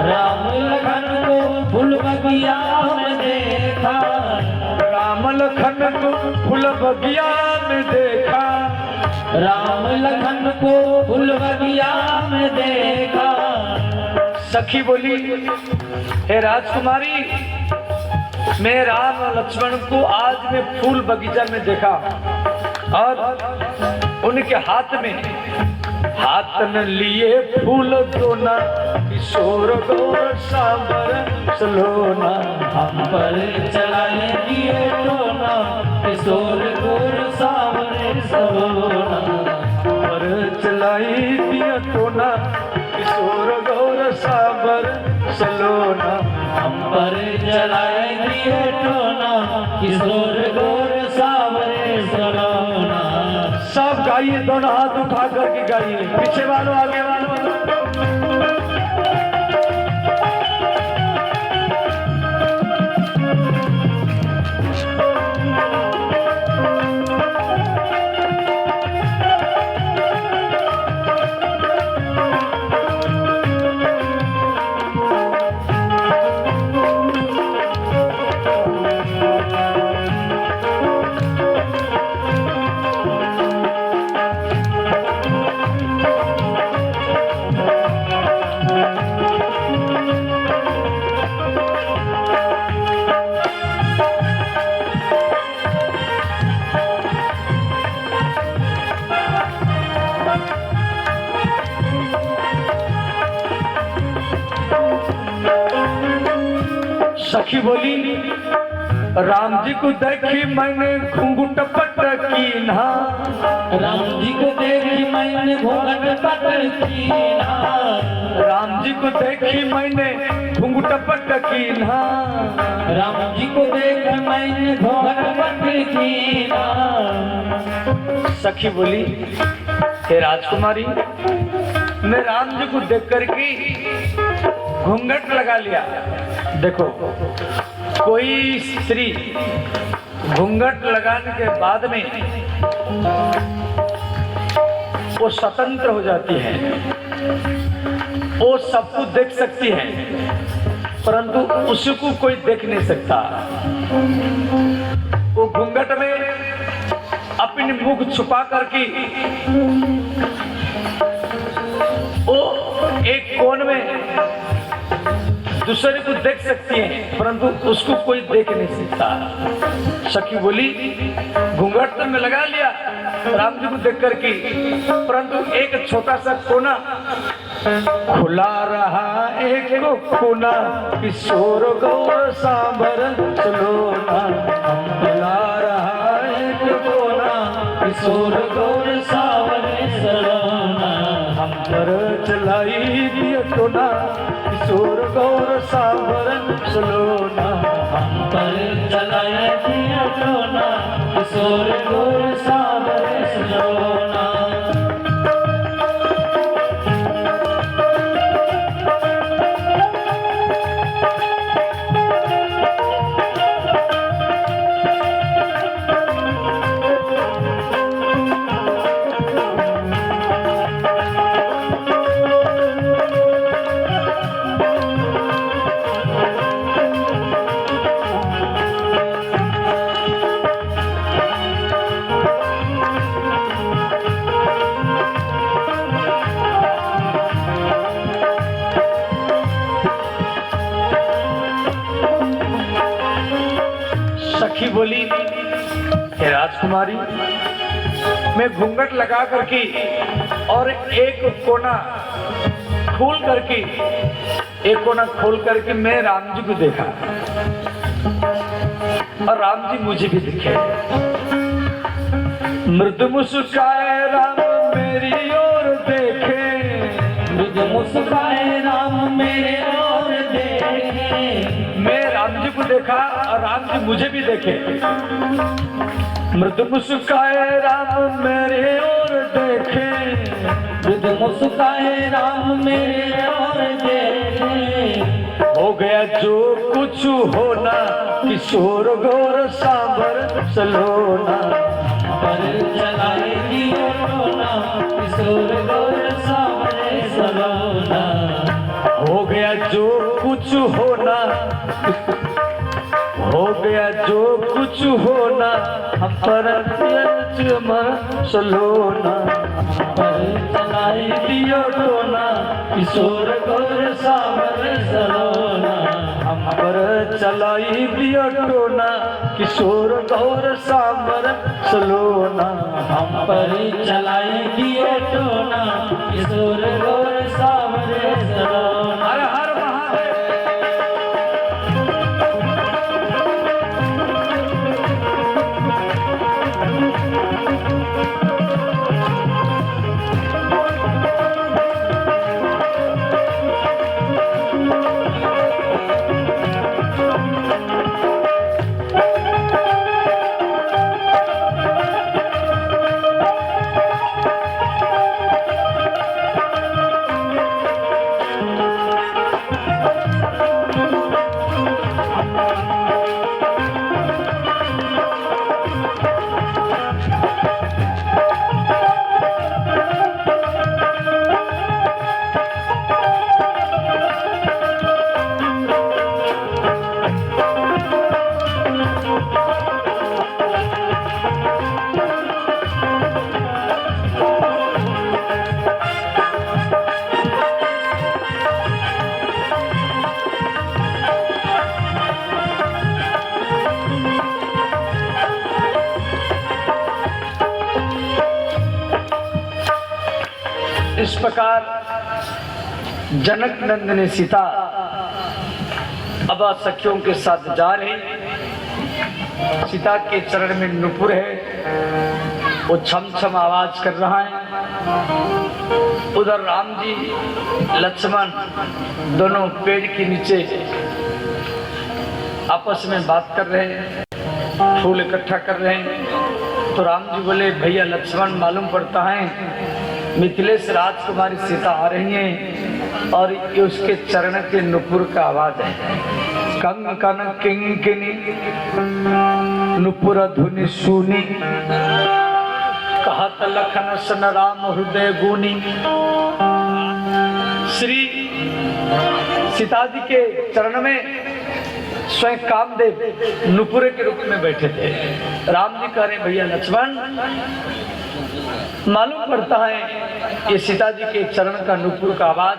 राम लखन को फूल बगिया में देखा, राम लखन को फूल बगिया में देखा, राम लखन को फूल बगिया में देखा। सखी बोली, हे राजकुमारी, मैं राम और लक्ष्मण को आज में फूल बगीचा में देखा और उनके हाथ में हाथ न लिए फूल दोना, किशोर गौर सांबर सलोना। हम पर चलाए दिए टोना, किशोर गौर सांबर सलोना। पर चलाई दिया टोना, किशोर गौर सांबर सलोना। हम पर चलाए दिए टोना, किशोर गौर सांबर सलोना। सब गाइए, दोनों हाथ उठा करके गाइए, पीछे वालों आगे वालों। सखी बोली राम जी को देखी मैंने घुंघट पट कीन्हा। राम जी को देखी मैंने घूंघट पट कीन्हा। राम जी को देखी मैंने घुंघट पट कीन्हा। राम जी को देखी मैंने घूंघट पट कीन्हा। सखी बोली हे राजकुमारी मैं राम जी को देख करके घूंघट लगा लिया। देखो कोई स्त्री घूंघट लगाने के बाद में वो स्वतंत्र हो जाती है, वो सब कुछ देख सकती है, परंतु उसको कोई देख नहीं सकता। वो घूंघट में अपनी मुख छुपा करके वो एक कोण में दूसरे को देख सकती है, परंतु उसको कोई देख नहीं सकता। सखी बोली घूंघट तो मैं लगा लिया राम जी को देख करके, परंतु एक छोटा सा कोना खुला रहा, एक कोना किशोर गौर सांबर सलोना। खुला रहा एक कोना किशोर गौर सांबर सलोना। हम पर चलाई दिया टोना किशोर गौर सांबर सलोना। हम पर चलाया दिया टोना किशोर गौर सांबर सलोना। सखी बोली हे राजकुमारी मैं घूंघट लगा करके और एक कोना खोल करके मैं राम जी को देखा और राम जी मुझे भी दिखे। मृदु मुस्काए राम मेरी ओर देखे। मृदु मुस्काए राम मेरे ओर देखे। मैं राम जी को देखा और राम जी मुझे भी देखे। मृदु मुस्काए राम मेरे ओर देखे। मृदु मुस्काए राम मेरे ओर देखे। हो गया जो कुछ होना किशोर गौर सांबर सलोना। पर चलाए दियो टोना किशोर गौर सांबर सलोना। हो गया जो कुछ होना, हो गया जो कुछ होना हम पर सलोना। पर चलाए दियो टोना किशोर गौर सांबर सलोना। हम पर चलाई दियो टोना किशोर गौर सांबर सलोना। हम पर चलाए दियो टोना किशोर गौर सांबर सलोना। हर हर महादेव। इस प्रकार जनक नंदन सीता अब सखियों के साथ जा रहे, सीता के चरण में नुपुर है, वो छम छम आवाज कर रहा है। उधर राम जी लक्ष्मण दोनों पेड़ के नीचे आपस में बात कर रहे हैं, फूल इकट्ठा कर रहे हैं। तो राम जी बोले, भैया लक्ष्मण, मालूम पड़ता है मिथिलेश राजकुमारी सीता आ रही हैं और ये उसके चरण के नुपुर का आवाज है। कंग कन किंकिनी नुपुर धुनि सुनी, कहत लखन सन राम हृदय गुनी। श्री सीता जी के चरण में स्वयं कामदेव नुपुरे के रूप में बैठे थे। राम जी कह रहे, भैया लक्ष्मण, मालूम पड़ता है ये सीता जी के चरण का नुपुर का आवाज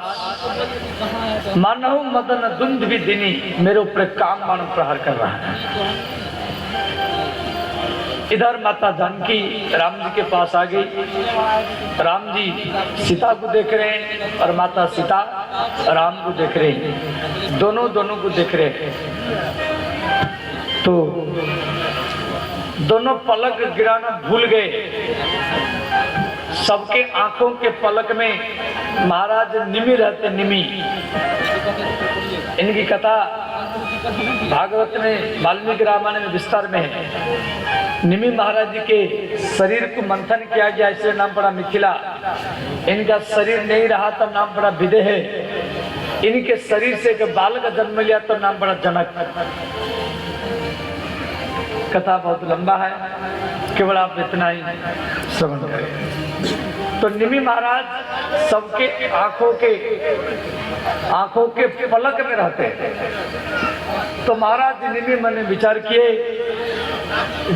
मानव मदन दुंद भी दिनी मेरे ऊपर काम बाण प्रहार कर रहा है। इधर माता जानकी राम जी के पास आ गई। राम जी सीता को देख रहे हैं और माता सीता राम को देख रहे हैं, दोनों को देख रहे हैं। तो दोनों पलक गिराना भूल गए। सबके आंखों के पलक में महाराज निमि रहते, निमि। इनकी कथा भागवत में, वाल्मीकि रामायण में विस्तार में है। निमि महाराज जी के शरीर को मंथन किया गया, इसलिए नाम पड़ा मिथिला। इनका शरीर नहीं रहा तो नाम पड़ा विदेह। इनके शरीर से एक बाल का जन्म लिया तो नाम पड़ा जनक। कथा बहुत लंबा है, केवल आप इतना ही श्रवण करें। तो निमि महाराज सबके आंखों के पलक में रहते हैं। तो महाराज निमि मन में विचार किए,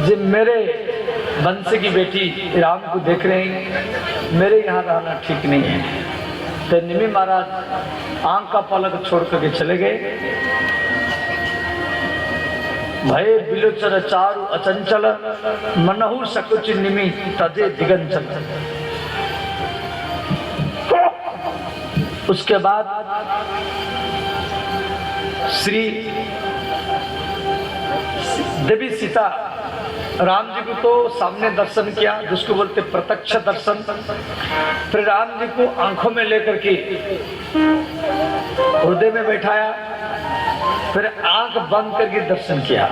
जब मेरे वंश की बेटी राम को देख रहे हैं, मेरे यहाँ रहना ठीक नहीं है। तो निमि महाराज आंख का पलक छोड़ करके चले गए। भय बिलोचन चारु अचंचल, मनहु सकुच निमि तजे दिगंचल। उसके बाद श्री देवी सीता राम जी को तो सामने दर्शन किया, जिसको बोलते प्रत्यक्ष दर्शन। फिर राम जी को आंखों में लेकर के हृदय में बैठाया, फिर आंख बंद करके दर्शन किया।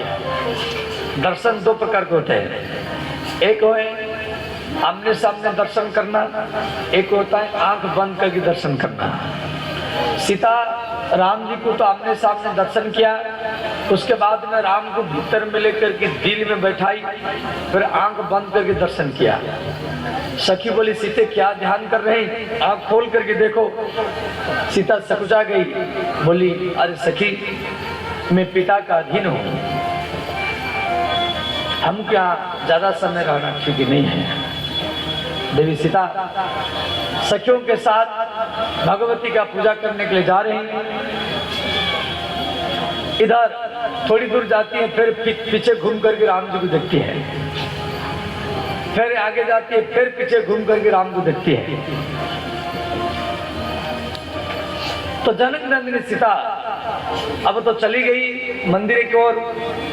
दर्शन दो प्रकार के होते हैं, एक है आमने सामने दर्शन करना, एक होता है आंख बंद करके दर्शन करना। सीता राम जी को तो आमने सामने दर्शन किया, उसके बाद में राम को भीतर में लेकर के दिल में बैठाई, फिर आंख बंद करके दर्शन किया। सखी बोली, सीते क्या ध्यान कर रहे हैं, आंख खोल करके देखो। सीता सकुचा गई, बोली, अरे सखी, मैं पिता का अधीन हूँ, हम क्या ज्यादा समय रहना ठीक नहीं है। देवी सीता सखियों के साथ भगवती का पूजा करने के लिए जा रही हैं। इधर थोड़ी दूर जाती है, फिर पीछे घूम करके राम जी को देखती है, फिर आगे जाती है, फिर पीछे घूम करके राम को देखती है। तो जनक नंदिनी सीता अब तो चली गई मंदिर की ओर।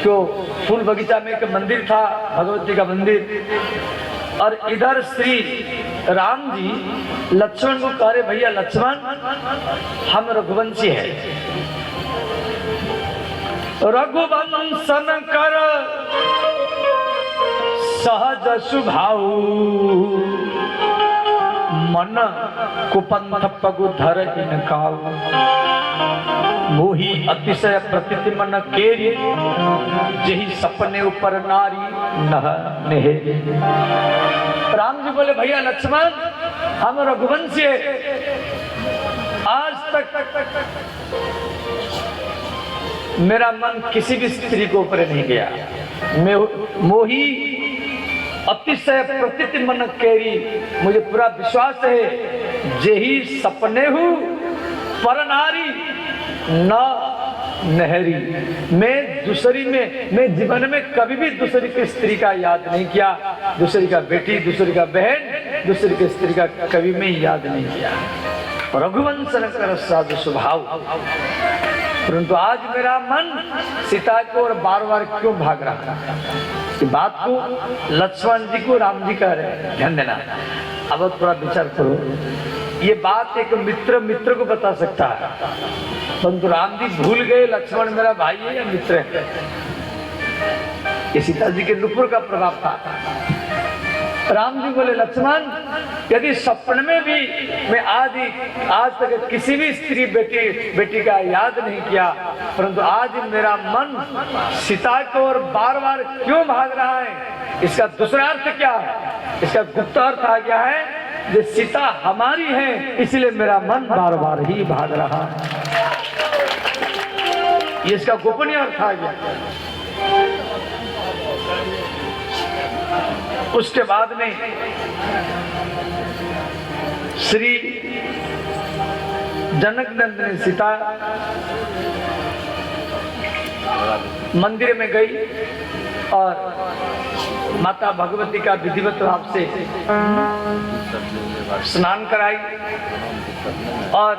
क्यों, फूल बगीचा में एक मंदिर था, भगवती का मंदिर। और इधर श्री राम जी लक्ष्मण को कह रहे, भैया लक्ष्मण, हम रघुवंशी है, रघुवंशन कर सहज स्वभाव, मन कुपंथ पगु धर इनकाऊ, मोही अतिशय प्रतीति मन केरी, जही सपने ऊपर नारी नह नेहे। राम जी बोले, भैया लक्ष्मण, हम रघुवंशी है, आज तक मेरा मन किसी भी स्त्री के ऊपर नहीं गया। मोही अतिशय प्रतीति मन केरी, मुझे पूरा विश्वास है, जेही सपने हूँ पर नारी न नहरी। मैं जीवन में कभी भी दूसरी की स्त्री का याद नहीं किया, दूसरी का बेटी, दूसरी का बहन, दूसरी की स्त्री का कभी मैं याद नहीं किया। रघुवंश कर साधु स्वभाव, परंतु आज मेरा मन सीता को और बार बार क्यों भाग रहा है। इस बात को लक्ष्मण जी को राम जी कह रहे हैं, ध्यान देना। अब थोड़ा विचार करो, ये बात एक मित्र मित्र को बता सकता है, परंतु राम जी भूल गए लक्ष्मण मेरा भाई है या मित्र है। ये सीता जी के नुपुर का प्रभाव था। राम जी बोले लक्ष्मण, यदि सपन में भी मैं आज तक किसी भी स्त्री बेटी का याद नहीं किया, परंतु आज मेरा मन सीता को और बार बार क्यों भाग रहा है, इसका दूसरा अर्थ क्या है? इसका गुप्त अर्थ आ गया है, जो सीता हमारी है इसलिए मेरा मन बार बार ही भाग रहा है। ये इसका गोपनीय अर्थ आ गया। उसके बाद में श्री जनक नंदिनी सीता मंदिर में गई और माता भगवती का विधिवत भाव से स्नान कराई और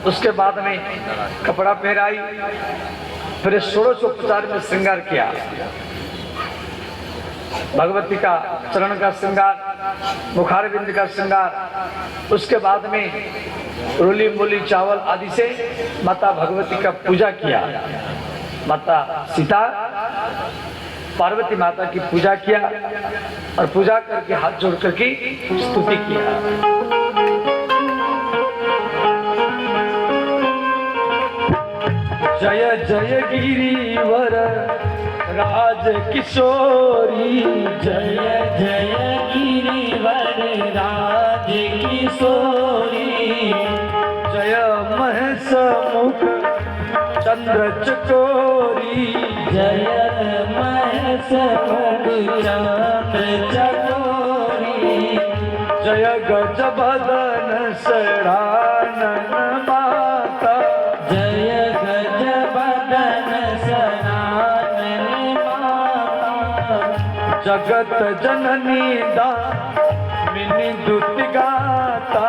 उसके बाद में कपड़ा पहनाई, फिर षोडशोपचार में श्रृंगार किया। भगवती का चरण का श्रृंगार, मुखार बिंद का श्रृंगार, उसके बाद में रोली मूली चावल आदि से माता भगवती का पूजा किया। माता सीता पार्वती माता की पूजा किया और पूजा करके हाथ जोड़ करके स्तुति किया। जय जय गिरिवर राज किशोरी, जय जय गिरिवर राज किशोरी, जय महेश मुख चंद्र चकोरी, जय महेश मुख चंद्र चकोरी, जय गज बदन सड़ानन माता, जय गज बदन सनातन माता, जगत जननी दामिनी दुत गाता,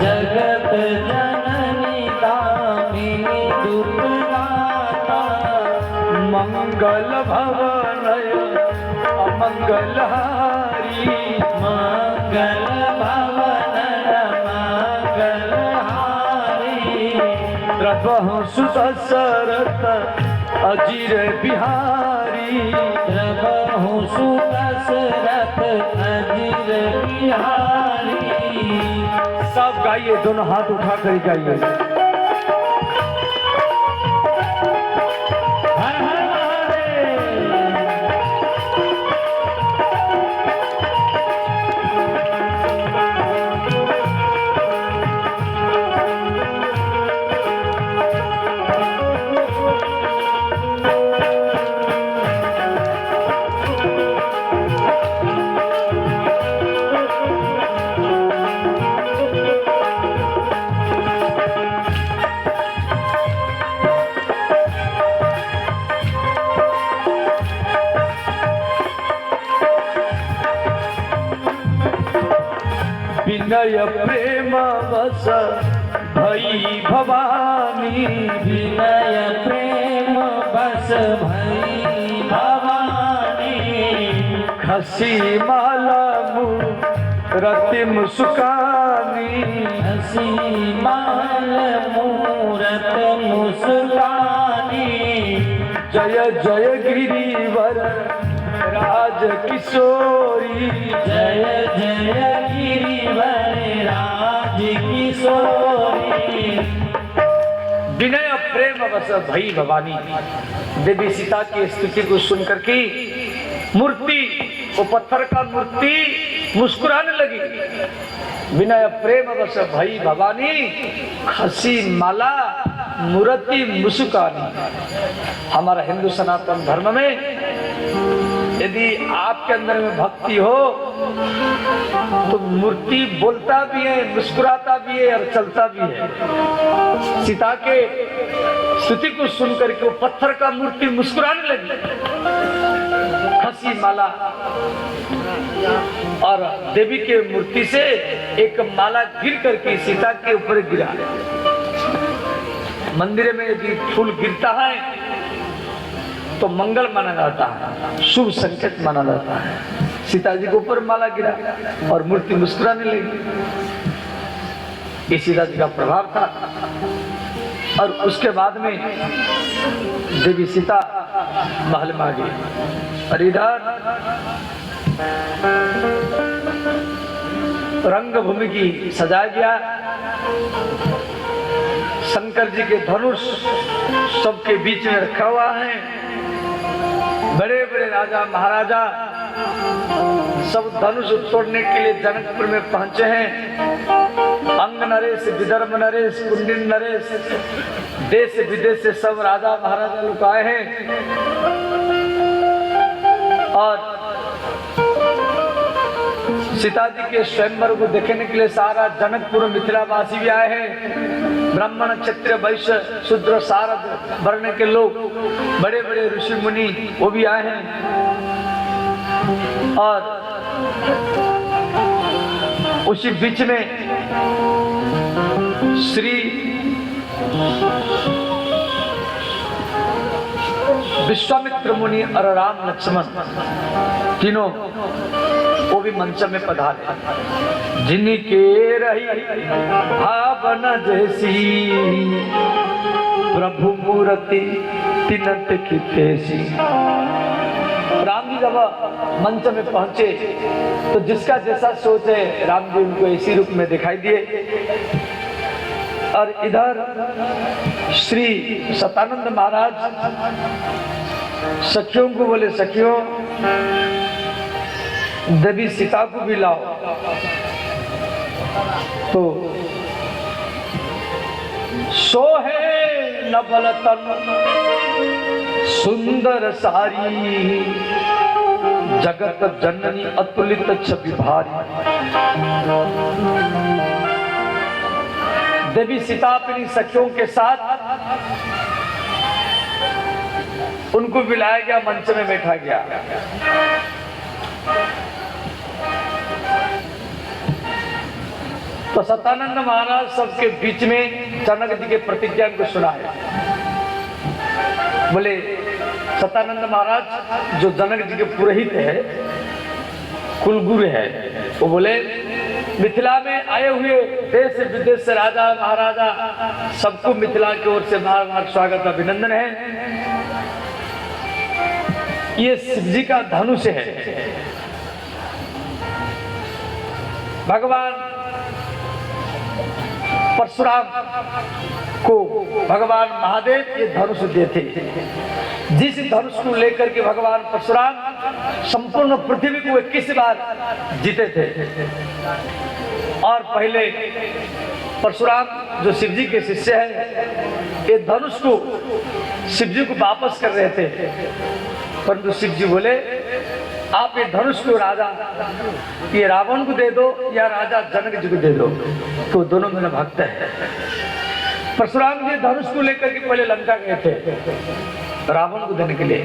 जगत जननी दामिनी दुत गाता, मंगल भवनय अमंगलहारी, मंगल भवन मंगलहारी, प्रभु सुदशरथ अजीर बिहारी, प्रभु सुदशरथ अजीर बिहारी। सब गाइए, दोनों हाथ उठा कर गाइए। हर हर महादेव। विनय प्रेम वस भई भवानी, विनय प्रेम बस भई भवानी, खसी माला मूरति मुस्कानी, हसी माल मूरत मुस्कानी, जय जय गिरिवर राज किशोरी, जय जय गिरिवर राज किशोरी, विनय प्रेम वस भई भवानी। देवी सीता की स्तुति को सुनकर के मूर्ति, वो पत्थर का मूर्ति मुस्कुराने लगी। विनय प्रेम वस भई भवानी, खसी माला मूर्ति मुस्कानी। हमारा हिंदू सनातन धर्म में यदि आपके अंदर में भक्ति हो तो मूर्ति बोलता भी है, मुस्कुराता भी है और चलता भी है। सीता के स्तुति को सुनकर के वो पत्थर का मूर्ति मुस्कुराने लगी। फंसी माला और देवी के मूर्ति से एक माला गिर करके सीता के ऊपर गिरा। मंदिर में यदि फूल गिरता है तो मंगल माना जाता है, शुभ संकेत माना जाता है। सीता जी के ऊपर माला गिरा और मूर्ति मुस्कुराने लगी। ये सीता जी का प्रभाव था। और उसके बाद में देवी सीता महल में आ गई। और इधर रंगभूमि की सजाया गया। शंकर जी के धनुष सबके बीच में रखा हुआ है। बड़े बड़े राजा महाराजा सब धनुष तोड़ने के लिए जनकपुर में पहुंचे हैं। अंग नरेश, विदर्भ नरेश, कुंडिन नरेश, देश विदेश से सब राजा महाराजा लोग आए हैं। और सीता जी के स्वयंवर को देखने के लिए सारा जनकपुर मिथिलावासी भी आए हैं। ब्राह्मण, क्षत्रिय, वैश्य, शूद्र, सारद वर्ण के लोग, बड़े बड़े ऋषि मुनि वो भी आए हैं। और उसी बीच में श्री विश्वामित्र मुनि और राम लक्ष्मण तीनों वो भी मंच में पधारे। जिनके रही भावना जैसी प्रभु मूर्ति तिनत की तेजी। राम जी जब मंच में पहुंचे तो जिसका जैसा सोच है राम जी उनको इसी रूप में दिखाई दिए। और इधर श्री सतानंद महाराज सखियों को बोले, सखियों देवी सीता को भी लाओ। तो सोहे नवल तन सुंदर सारी जगत जननी अतुलित छवि भारी। देवी सीता अपनी सखियों के साथ उनको बुलाया गया, मंच में बैठा गया। तो सतानंद महाराज सबके बीच में जनक जी के प्रतिज्ञा को सुनाए। बोले सतानंद महाराज जो जनक जी के पुरोहित है, कुलगुरु है, वो बोले मिथिला में आए हुए देश विदेश से राजा महाराजा सबको मिथिला की ओर से बार बार स्वागत अभिनंदन है। ये शिव जी का धनुष है। भगवान परशुराम को भगवान महादेव ये धनुष देते। जिस धनुष को लेकर के भगवान परशुराम संपूर्ण पृथ्वी को 21 बार जीते थे। और पहले परशुराम जो शिव जी के शिष्य हैं, ये धनुष को शिव जी को वापस कर रहे थे, परंतु शिव जी बोले आप ये धनुष को राजा ये रावण को दे दो या राजा जनक जी को दे दो, तो दोनों मेरे भक्त है। परशुराम जी धनुष को लेकर के पहले लंका गए थे रावण को देने के लिए।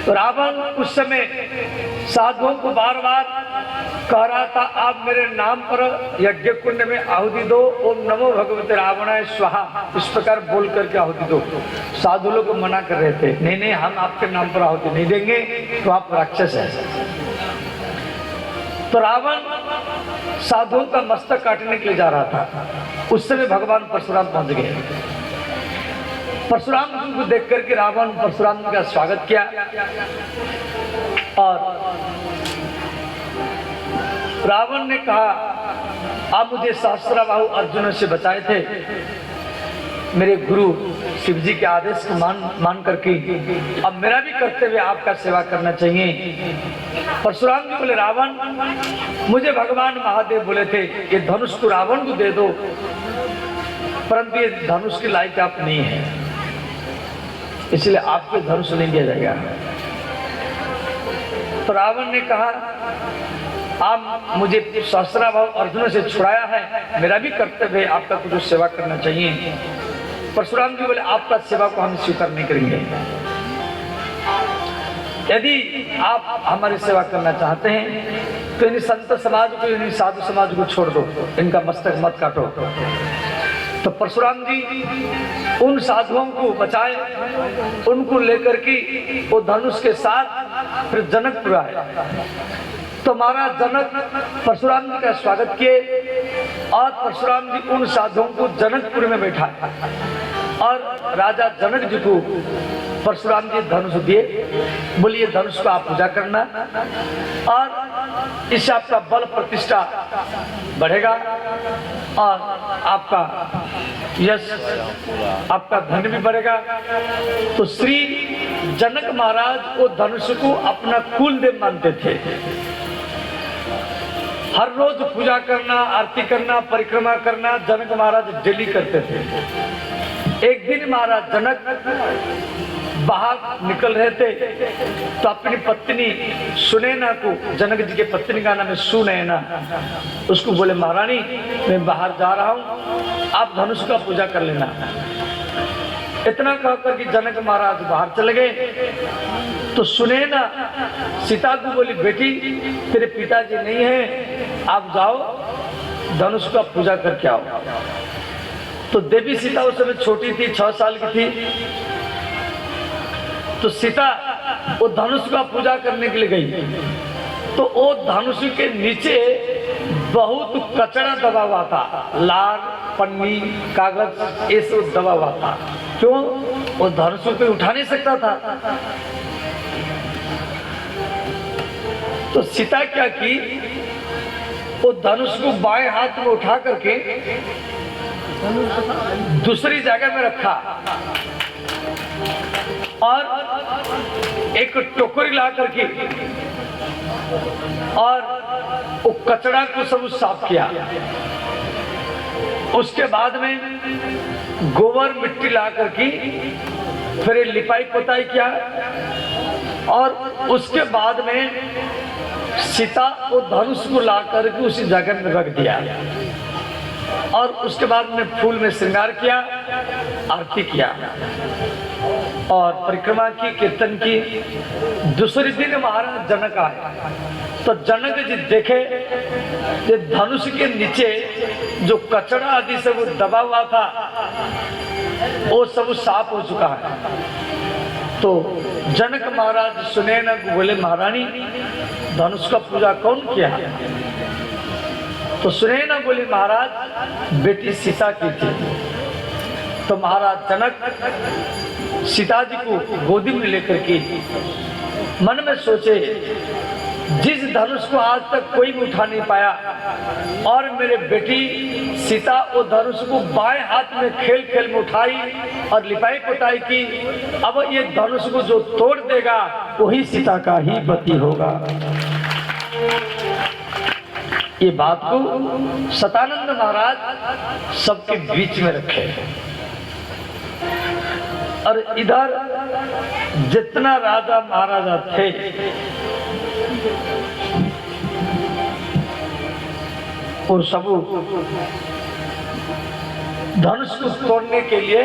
तो रावण उस समय साधुओं को बार बार कह रहा था आप मेरे नाम पर यज्ञ कुंड में आहुति दो, ओम नमो भगवते रावणाय स्वाहा, इस प्रकार बोल करके आहुति दो। साधु लोग मना कर रहे थे, नहीं नहीं हम आपके नाम पर आहुति नहीं देंगे, तो आप राक्षस है। तो रावण साधुओं का मस्तक काटने के लिए जा रहा था। उस समय भगवान परशुराम पहुंच गए। परशुराम जी को देख करके रावण परशुराम जी का स्वागत किया। और रावण ने कहा आप मुझे सहस्त्रबाहु अर्जुन से बचाए थे, मेरे गुरु शिव जी के आदेश को मान करके अब मेरा भी कर्तव्य आपका सेवा करना चाहिए। परशुराम जी बोले रावण मुझे भगवान महादेव बोले थे ये धनुष को रावण को दे दो, परंतु ये धनुष के लायक आप नहीं है, इसलिए आपको धनुष नहीं दिया जाएगा। तो रावण ने कहा आप मुझे सहस्त्रबाहु अर्जुन से छुड़ाया है, मेरा भी कर्तव्य है आपका कुछ सेवा करना चाहिए। परशुराम जी बोले आपका सेवा को हम स्वीकार नहीं करेंगे। यदि आप हमारी सेवा करना चाहते हैं तो इन संत समाज को, इन साधु समाज को छोड़ दो, इनका मस्तक मत काटो। तो परशुराम जी उन साधुओं को बचाए, उनको लेकर के वो धनुष के साथ फिर जनकपुर आए। तो महाराज जनक परशुराम जी का स्वागत किए और परशुराम जी उन साधुओं को जनकपुर में बैठाए और राजा जनक जी को परशुराम जी धनुष दिए, बोलिए धनुष को आप पूजा करना और इससे आपका बल प्रतिष्ठा बढ़ेगा और आपका यश, आपका धन भी बढ़ेगा। तो श्री जनक महाराज वो धनुष को अपना कुलदेव मानते थे। हर रोज पूजा करना, आरती करना, परिक्रमा करना जनक महाराज डेली करते थे। एक दिन महाराज जनक बाहर निकल रहे थे तो अपनी पत्नी सुनैना को, जनक जी के पत्नी का नाम है सुनैना, उसको बोले महारानी मैं बाहर जा रहा हूँ, आप धनुष का पूजा कर लेना। इतना कहकर कि जनक महाराज बाहर चले गए। तो सुनैना सीता को बोली बेटी तेरे पिताजी नहीं है, आप जाओ धनुष का पूजा करके आओ। तो देवी सीता उस समय छोटी थी, 6 साल की थी। तो सीता वो धनुष का पूजा करने के लिए गई तो वो धनुष के नीचे बहुत कचरा दबा हुआ था, लार, पन्नी, कागज ये सब दबा हुआ था। क्यों? वो धनुष को उठा नहीं सकता था। तो सीता क्या की, वो धनुष को बाएं हाथ में उठा करके दूसरी जगह में रखा और एक टोकरी ला करके और वो कचरा को सब साफ किया। उसके बाद में गोबर मिट्टी ला करके फिर लिपाई पोताई किया और उसके बाद में सीता वो धनुष को ला करके उसी जगह में रख दिया और उसके बाद में फूल में श्रृंगार किया, आरती किया और परिक्रमा की, कीर्तन की। दूसरे दिन महाराज जनक आए तो जनक जी देखे कि धनुष के नीचे जो कचरा आदि सब दबा हुआ था वो सब साफ हो चुका है। तो जनक महाराज सुनैना को बोले महारानी धनुष का पूजा कौन किया? तो सुनैना बोली महाराज बेटी सीता की थी। तो महाराज जनक सीता जी को गोदी में लेकर के मन में सोचे जिस धनुष को आज तक कोई भी उठा नहीं पाया और मेरे बेटी सीता वो धनुष को बाएं हाथ में खेल खेल में उठाई और लिपाई पोताई की, अब ये धनुष को जो तोड़ देगा वही सीता का ही पति होगा। ये बात को सतानंद महाराज सबके बीच में रखे और इधर जितना राजा महाराजा थे और सब धनुष को तोड़ने के लिए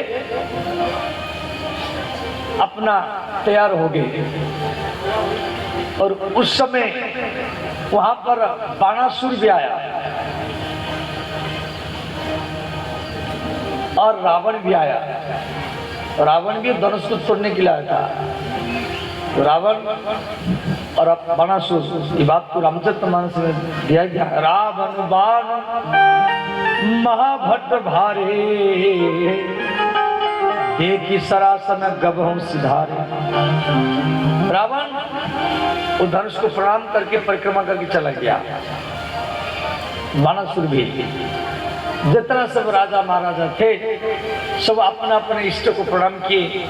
अपना तैयार हो गए। और उस समय वहां पर बाणासुर भी आया और रावण भी आया। रावण भी धनुष को तोड़ने के लिए आया था। तो रावण और बाणासुर, ये बात को रामचरितमानस में दिया गया। रावण बाण महाभट्ट भारे, देखी सरासन गबहु सिधारे। रावण वो धनुष को प्रणाम करके परिक्रमा करके चला गया। बाणासुर भी, जितना सब राजा महाराजा थे सब अपना अपने इष्ट को प्रणाम किए।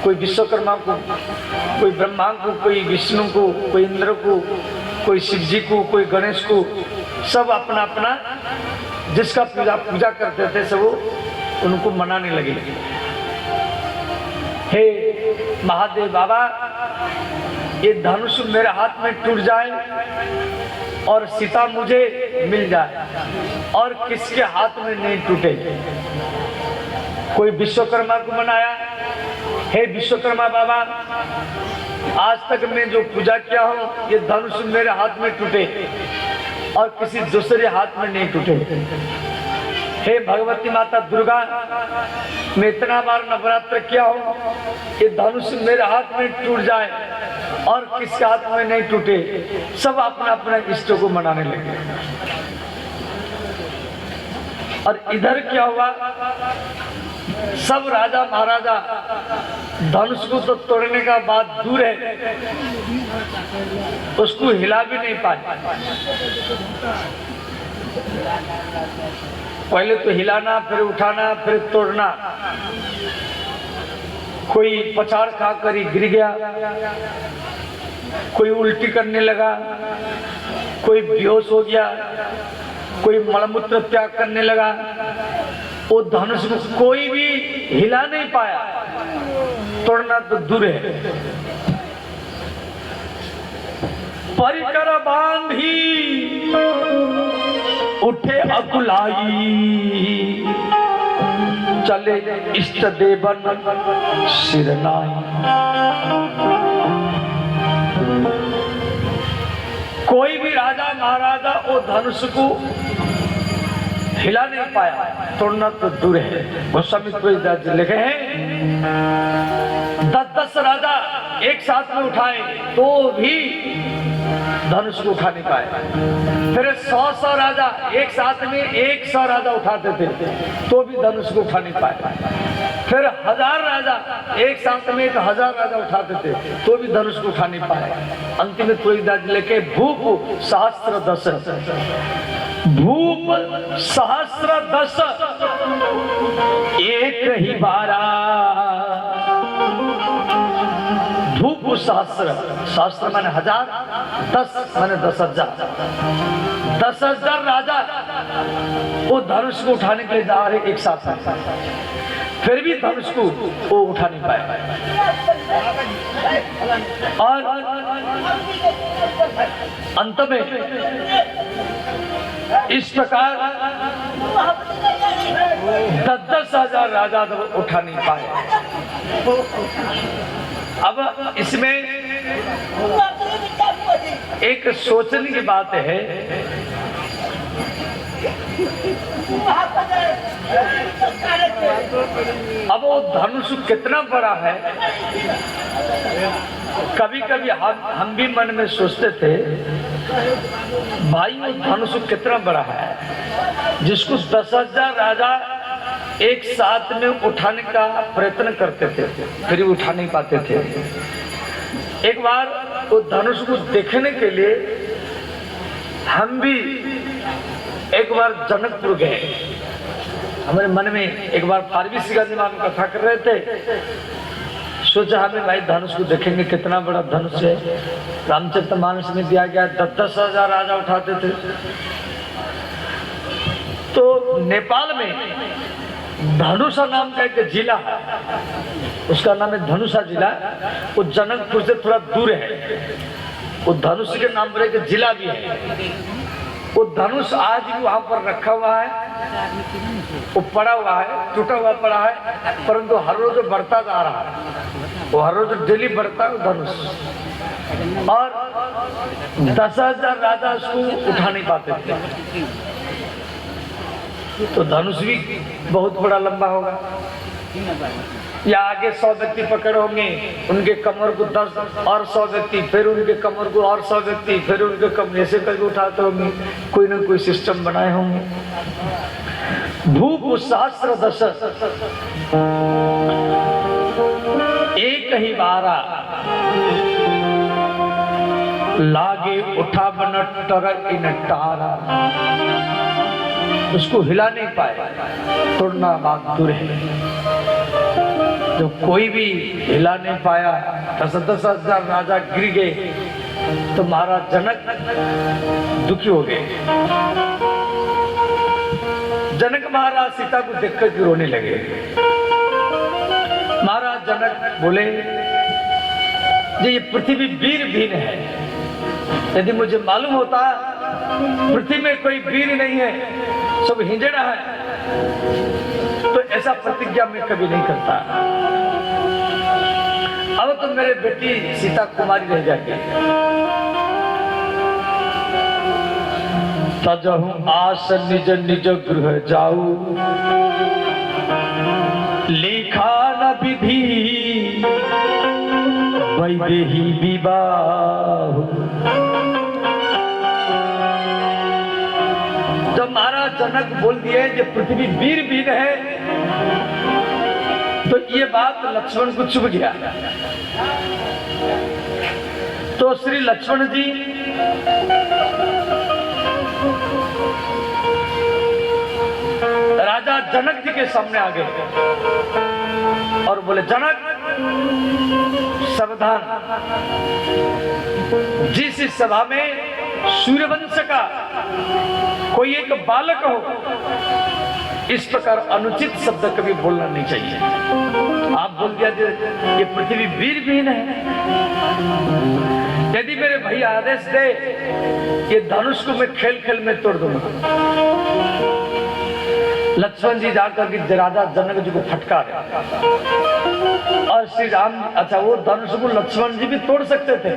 कोई विश्वकर्मा को, कोई ब्रह्मा को, कोई विष्णु को, कोई इंद्र को, कोई शिव जी को, कोई गणेश को, सब अपना अपना जिसका पूजा करते थे सब उनको मनाने लगे। हे महादेव बाबा, ये धनुष मेरे हाथ में टूट जाए और सीता मुझे मिल जाए और किसके हाथ में नहीं टूटे। कोई विश्वकर्मा को मनाया, हे विश्वकर्मा बाबा आज तक मैं जो पूजा किया हूं ये धनुष मेरे हाथ में टूटे और किसी दूसरे हाथ में नहीं टूटे। हे भगवती माता दुर्गा, मैं इतना बार नवरात्र किया हूं, ये धनुष मेरे हाथ में टूट जाए और किसी हाथ में नहीं टूटे। सब अपना अपना इष्ट को मनाने लगे। और इधर क्या हुआ, सब राजा महाराजा धनुष को तो तोड़ने का बात दूर है, उसको हिला भी नहीं पाए। पहले तो हिलाना, फिर उठाना, फिर तोड़ना। कोई पछाड़ खा कर ही गिर गया, कोई उल्टी करने लगा, कोई बेहोश हो गया, कोई मलमूत्र त्याग करने लगा। वो धनुष को कोई भी हिला नहीं पाया, तोड़ना तो दूर है। परिकर बांधी उठे अकुलाई, चले इष्ट देवन सिरनाई। कोई भी राजा महाराजा वो धनुष को हिला नहीं पाया, तोड़ना तो दूर है। गोस्वामी तुलसीदास जी लिखे हैं 10-10 राजा एक साथ में उठाए तो भी धनुष को उठा नहीं पाए। फिर 100 राजा एक साथ में 100 राजा उठाते थे तो भी धनुष को उठा नहीं पाए। फिर 1000 राजा एक साथ में 1000 राजा उठाते थे तो भी धनुष को उठा नहीं पाए। अंतिम में तुलसीदास जी लिखे भूप सहस्त्र दस, भूप सहस्त्र दस एक ही बारा। भूप सहस्त्र, सहस्त्र माने 1000, 10 माने 10,000। 10,000 राजा वो धनुष को उठाने के लिए जा रहे एक साथ, फिर भी धनुष को वो उठा नहीं पाए। और अंत में इस प्रकार 10,000 राजा तो उठा नहीं पाए। अब इसमें एक सोचने की बात है, अब वो धनुष कितना बड़ा है। कभी कभी हम भी मन में सोचते थे भाई वो धनुष कितना बड़ा है, जिसको 10,000 राजा एक साथ में उठाने का प्रयत्न करते थे फिर भी उठा नहीं पाते थे। एक बार वो धनुष को देखने के लिए हम भी एक बार जनकपुर गए। हमारे मन में एक बार फारबिस का दिमाग में कथा कर रहे थे, सोचा हमें भाई धनुष को देखेंगे कितना बड़ा धनुष है। रामचरितमानस में दिया गया 10,000 राजा उठाते थे। तो नेपाल में धनुषा नाम का एक जिला है, उसका नाम है धनुषा जिला। वो जनकपुर से थोड़ा दूर है। वो धनुष के नाम पर एक जिला भी है। वो धनुष आज भी वहां पर रखा हुआ है, वो पड़ा हुआ है, टूटा हुआ पड़ा है, परंतु हर रोज बढ़ता जा रहा है। वो हर रोज डेली बढ़ता है धनुष। और 10,000 राजा उसको उठा नहीं पाते थे। तो धनुष भी बहुत बड़ा लंबा होगा, या आगे 100 व्यक्ति पकड़ होंगे, उनके कमर को 10 और 100 व्यक्ति, फिर उनके कमर को और 100 व्यक्ति, फिर उनके कमर ऐसे करके उठाते होंगे। कोई ना कोई सिस्टम बनाए होंगे। भूप सहस्त्र दस एक ही बारा, लागे उठा बन टर इन टारा। उसको हिला नहीं पाए, तोड़ना बात दूर है। जब कोई भी हिला नहीं पाया, 10,000 राजा गिर गए, तो महाराज जनक दुखी हो गए। जनक महाराज सीता को देखकर के रोने लगे। महाराज जनक बोले ये पृथ्वी वीर भीन है, यदि मुझे मालूम होता पृथ्वी में कोई वीर नहीं है, सब हिंजड़ा है, तो ऐसा प्रतिज्ञा मैं कभी नहीं करता। अब तो मेरे बेटी सीता कुमारी रह जाएगी। तजहु आस निज निज गृह जाऊ, लिखा न विधि वैदेही विवाह। जब महाराज जनक बोल दिए कि पृथ्वी वीर वीर है, तो ये बात लक्ष्मण को चुभ गया। तो श्री लक्ष्मण जी राजा जनक जी के सामने आ गए और बोले, जनक सावधान, जिस इस सभा में सूर्यवंश का कोई एक बालक हो, इस प्रकार अनुचित शब्द कभी बोलना नहीं चाहिए। आप बोल दिया ये पृथ्वी वीरहीन है। यदि मेरे भैया आदेश दे, ये धनुष को मैं खेल खेल में तोड़ दूंगा। लक्ष्मण जी जाकर के राजा जनक जी को फटकार, और श्री राम, अच्छा वो धनुष को लक्ष्मण जी भी तोड़ सकते थे,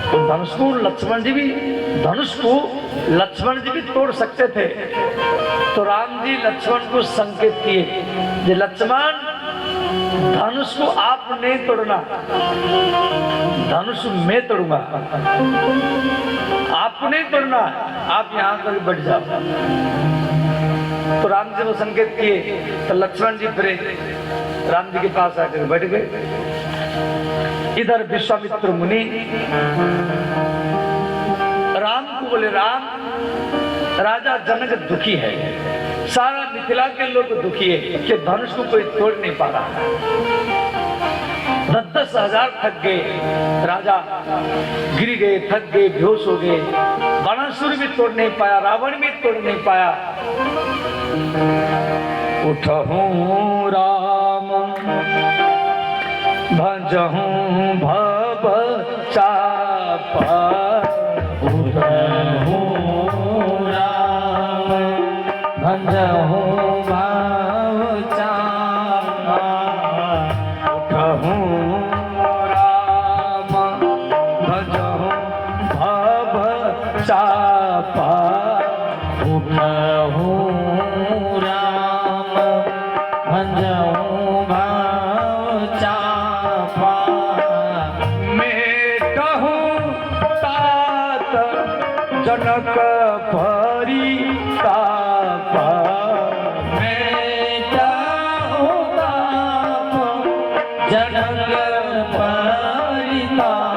तो धनुष को लक्ष्मण जी भी तोड़ सकते थे। तो राम जी लक्ष्मण को संकेत किए, जे लक्ष्मण धनुष को आप नहीं तोड़ना, धनुष मैं तोड़ूंगा, आपको नहीं तोड़ना, आप यहाँ कर बैठ जाओ। तो राम जी वो संकेत किए, तो लक्ष्मण जी फिर राम जी के पास आकर बैठ गए। इधर विश्वामित्र मुनि राम को बोले, राम राजा जनक दुखी है, सारा मिथिला के लोग दुखी है कि धनुष को कोई तोड़ नहीं पा रहा। 10-10 हजार थक गए, राजा गिर गए, थक गए, बेहोश हो गए, बाणासुर भी तोड़ नहीं पाया, रावण भी तोड़ नहीं पाया। उठहूं राम भजहूं भव चापा, उठहूं राम भजहूं भव चापा, उठहूं राम भजहूं भव चापा, उठहूं राम भजहूं भव चापा, मेटहूं तात जनक परितापा, मेटहूं तात जनक परितापा,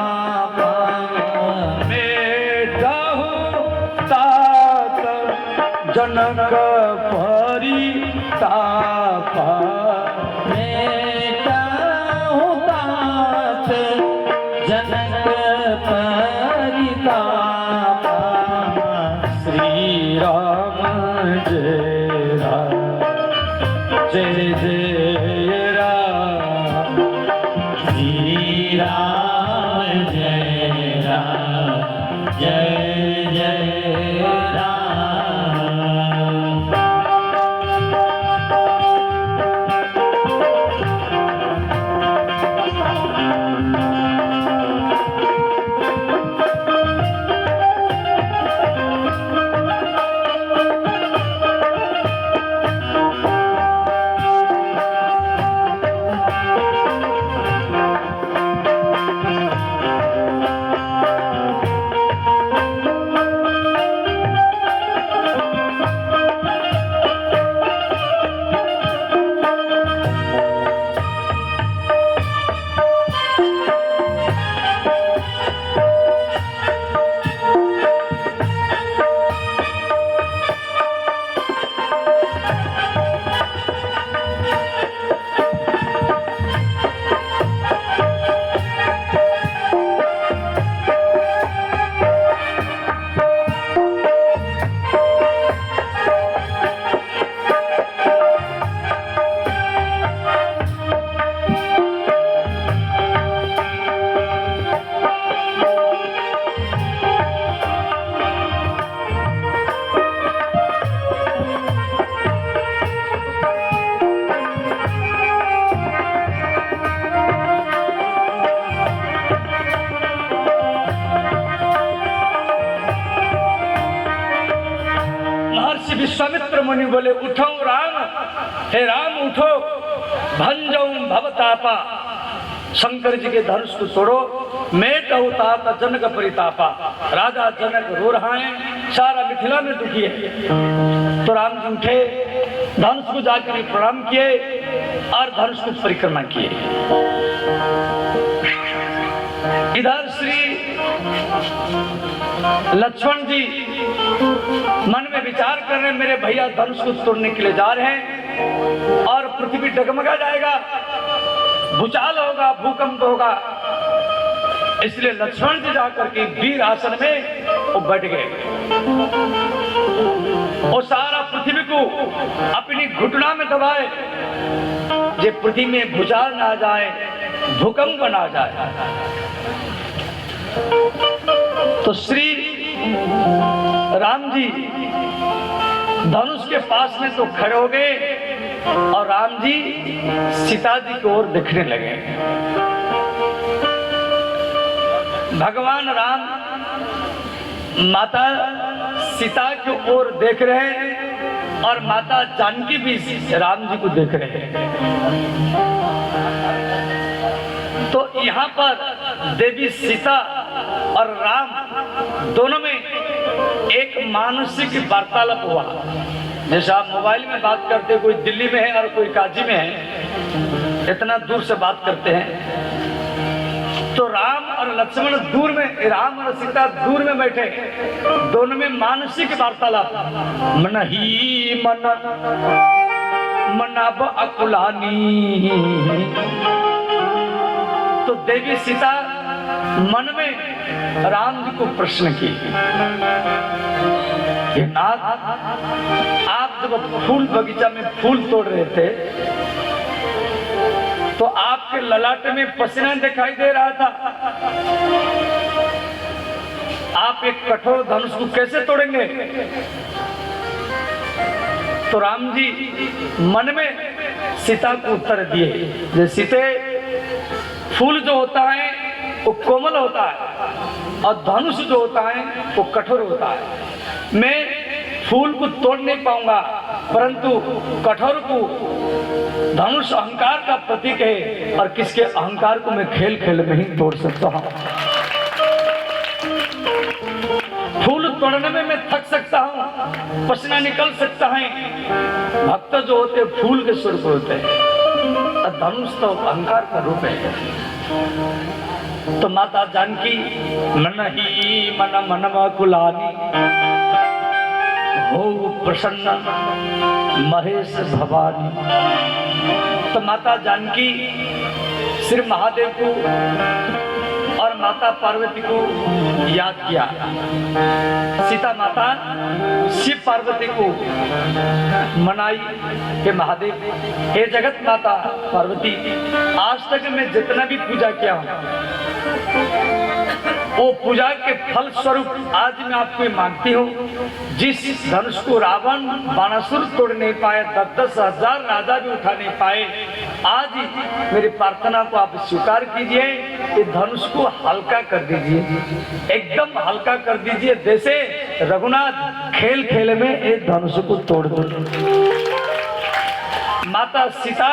मेटहूं तात जनक परितापा, मेटहूं तात जनक परितापा। श्री राम जय राम, जय जय राम, श्री राम जय राम, जय जय राम। मुनि बोले उठो राम, हे राम उठो, भंजऊ भवतापा, शंकर जी के धनुष को तोड़ो, मेट उताता जनक परितापा। राजा जनक रो रहा है, सारा मिथिला में दुखी है। तो राम जी उठे, धनुष को जाकर प्रणाम किए और धनुष को परिक्रमा किए। इधर श्री लक्ष्मण जी मन में विचार कर रहे हैं, मेरे भैया धनुष को तोड़ने के लिए जा रहे हैं और पृथ्वी डगमगा जाएगा, भूचाल होगा, भूकंप होगा। इसलिए लक्ष्मण जी जाकर के वीर आसन में वो बैठ गए और सारा पृथ्वी को अपनी घुटना में दबाए, जे पृथ्वी में भूचाल ना जाए, भूकंप ना जाए। तो श्री राम जी धनुष के पास में तो खड़े हो गए और राम जी सीता जी की ओर देखने लगे। भगवान राम माता सीता की ओर देख रहे हैं और माता जानकी भी राम जी को देख रहे हैं। तो यहाँ पर देवी सीता और राम दोनों में एक मानसिक वार्तालाप हुआ। जैसे आप मोबाइल में बात करते, कोई दिल्ली में है और कोई काजी में है, इतना दूर से बात करते हैं। तो राम और लक्ष्मण दूर में, राम और सीता दूर में बैठे, दोनों में मानसिक वार्तालाप। मन ही मन मनाब अकुलानी। तो देवी सीता मन में राम जी को प्रश्न की, नाथ आप जब फूल बगीचा में फूल तोड़ रहे थे तो आपके ललाटे में पसीना दिखाई दे रहा था, आप एक कठोर धनुष को कैसे तोड़ेंगे? तो राम जी मन में सीता को उत्तर दिए, जैसे सीते फूल जो होता है वो कोमल होता है और धनुष जो होता है वो कठोर होता है। मैं फूल को तोड़ नहीं पाऊंगा, परंतु कठोर को, धनुष अहंकार का प्रतीक है और किसके अहंकार को मैं खेल खेल में ही तोड़ सकता हूँ। फूल तोड़ने में मैं थक सकता हूँ, पसीना निकल सकता है। भक्त जो होते फूल के स्वरूप होते हैं, धनुष तो अहंकार का रूप है। तो माता जानकी मन ही मन मनवा कुलानी, हो प्रसन्न महेश भवानी। तो माता जानकी श्री महादेव को और माता पार्वती को याद किया। सीता माता शिव पार्वती को मनाई कि महादेव, हे जगत माता पार्वती, आज तक मैं जितना भी पूजा किया हूँ वो पूजा के फल स्वरूप आज मैं आपको मांगती हूँ, जिस धनुष को रावण बाणासुर तोड़ नहीं पाए, 10-10 हजार राजा भी उठा नहीं पाए, आज मेरी प्रार्थना को आप स्वीकार कीजिए, ये धनुष को हल्का कर दीजिए, एकदम हल्का कर दीजिए, जैसे रघुनाथ खेल खेल में एक धनुष को तोड़ दो। माता सीता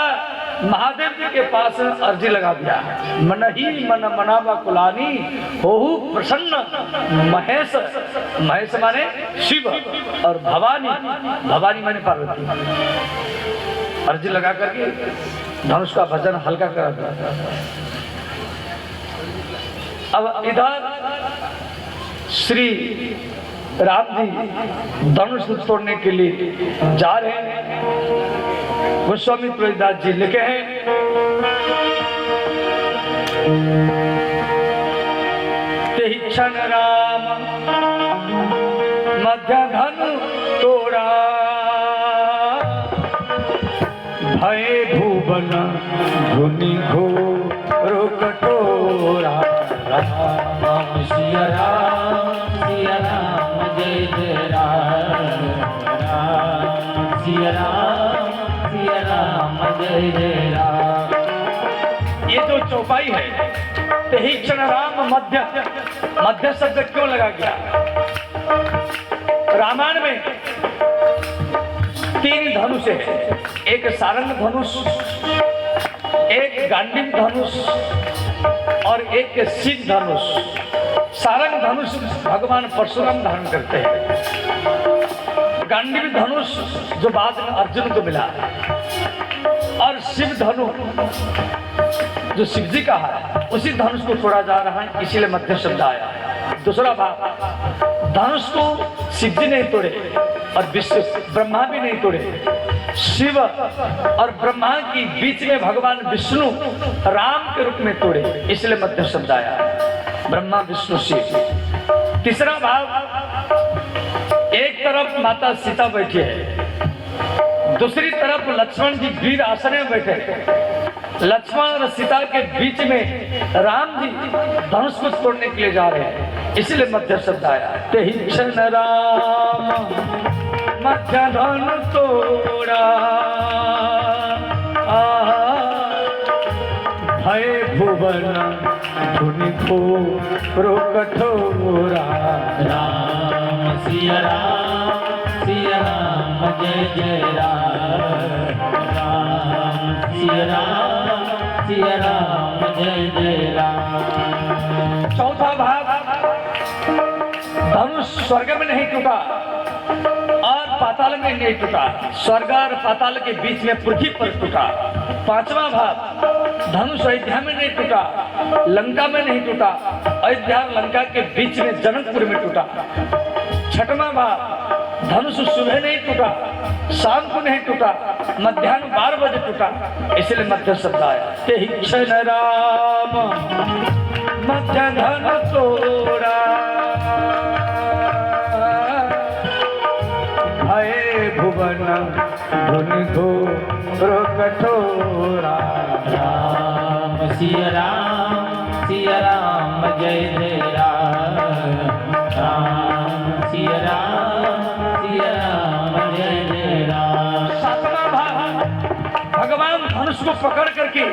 महादेव जी के पास अर्जी लगा दिया, मन ही मन मनावा कुलानी, होहु प्रसन्न महेश। महेश माने शिव और भवानी, भवानी माने पार्वती। अर्जी लगा करके धनुष का वजन हल्का कर दिया। अब इधर श्री राम जी धनुष तोड़ने के लिए जा रहे हैं। गोस्वामी तुलसीदास जी लिखे हैं, तेहि क्षण राम मध्य धनु तोड़ा, भय भुवन धुनि घोर कठोरा। राम सिया राम जय जय राम, राम सिया राम जय जय राम। ये जो चौपाई है, तेहि क्षण राम मध्य, मध्य शब्द क्यों लगा गया? रामायण में तीन धनुष है, एक सारंग धनुष, एक गांडीव धनुष और एक सिंह धनुष। सारंग धनुष भगवान परशुराम धारण करते हैं, गांडीव धनुष जो बाद में अर्जुन को मिला, और शिव धनु जो शिव जी का है, उसी धनुष को तोड़ा जा रहा है, इसीलिए मध्य शब्द आया। दूसरा भाग, धनुष को शिव जी नहीं तोड़े और विष्णु ब्रह्मा भी नहीं तोड़े, शिव और ब्रह्मा की बीच में भगवान विष्णु राम के रूप में तोड़े, इसलिए मध्य शब्द आया, ब्रह्मा विष्णु शिव। तीसरा भाग, एक तरफ माता सीता बैठी है, दूसरी तरफ लक्ष्मण जी वीर आसन में बैठे हैं। लक्ष्मण और सीता के बीच में राम जी धनुष को तोड़ने के लिए जा रहे हैं, इसलिए मध्य शब्द आया। तेहि क्षण राम मध्य धनु तोड़ा, भय भुवन धुनि घोर कठोरा। राम सिया राम जय जय राम, राम सिया राम जय जय राम। चौथा भाग, धनुष स्वर्ग में नहीं टूटा और पाताल में नहीं टूटा, स्वर्ग और पाताल के बीच में पृथ्वी पर टूटा। पांचवा भाग, धनुष अयोध्या में नहीं टूटा, लंका में नहीं टूटा, अयोध्या और लंका के बीच में जनकपुर में टूटा। छठवां भाग, धनुष सुबह नहीं टूटा, शाम को नहीं टूटा, मध्याह्न 12 बजे टूटा, इसलिए मध्य शब्द आया। तेहि क्षण राम मध्य धनु तोड़ा, भय भुवन धुनि घोर कठोरा। राम सिया राम जय जय राम, राम सिया राम जय जय राम। सातवां भाग, भगवान धनुष को पकड़ करके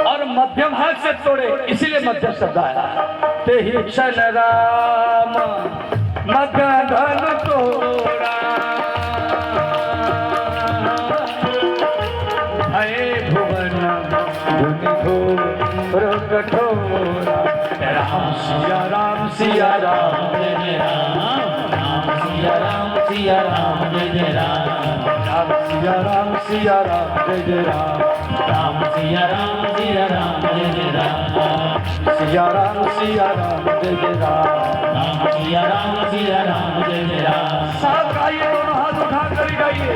और मध्य भाग से तोड़े, इसीलिए मध्य शब्द आया। तेहि क्षण राम मध्य धनु तोड़ा, भय भुवन धुनि घोर कठोरा। राम सिया राम जय जय राम, राम सिया राम जय जय राम, राम सिया राम जय जय राम, राम सिया राम जय जय राम, सिया राम जय जय राम, राम सिया राम जय जय राम। साथ गाइए, दोनों हाथ उठा कर गाइए।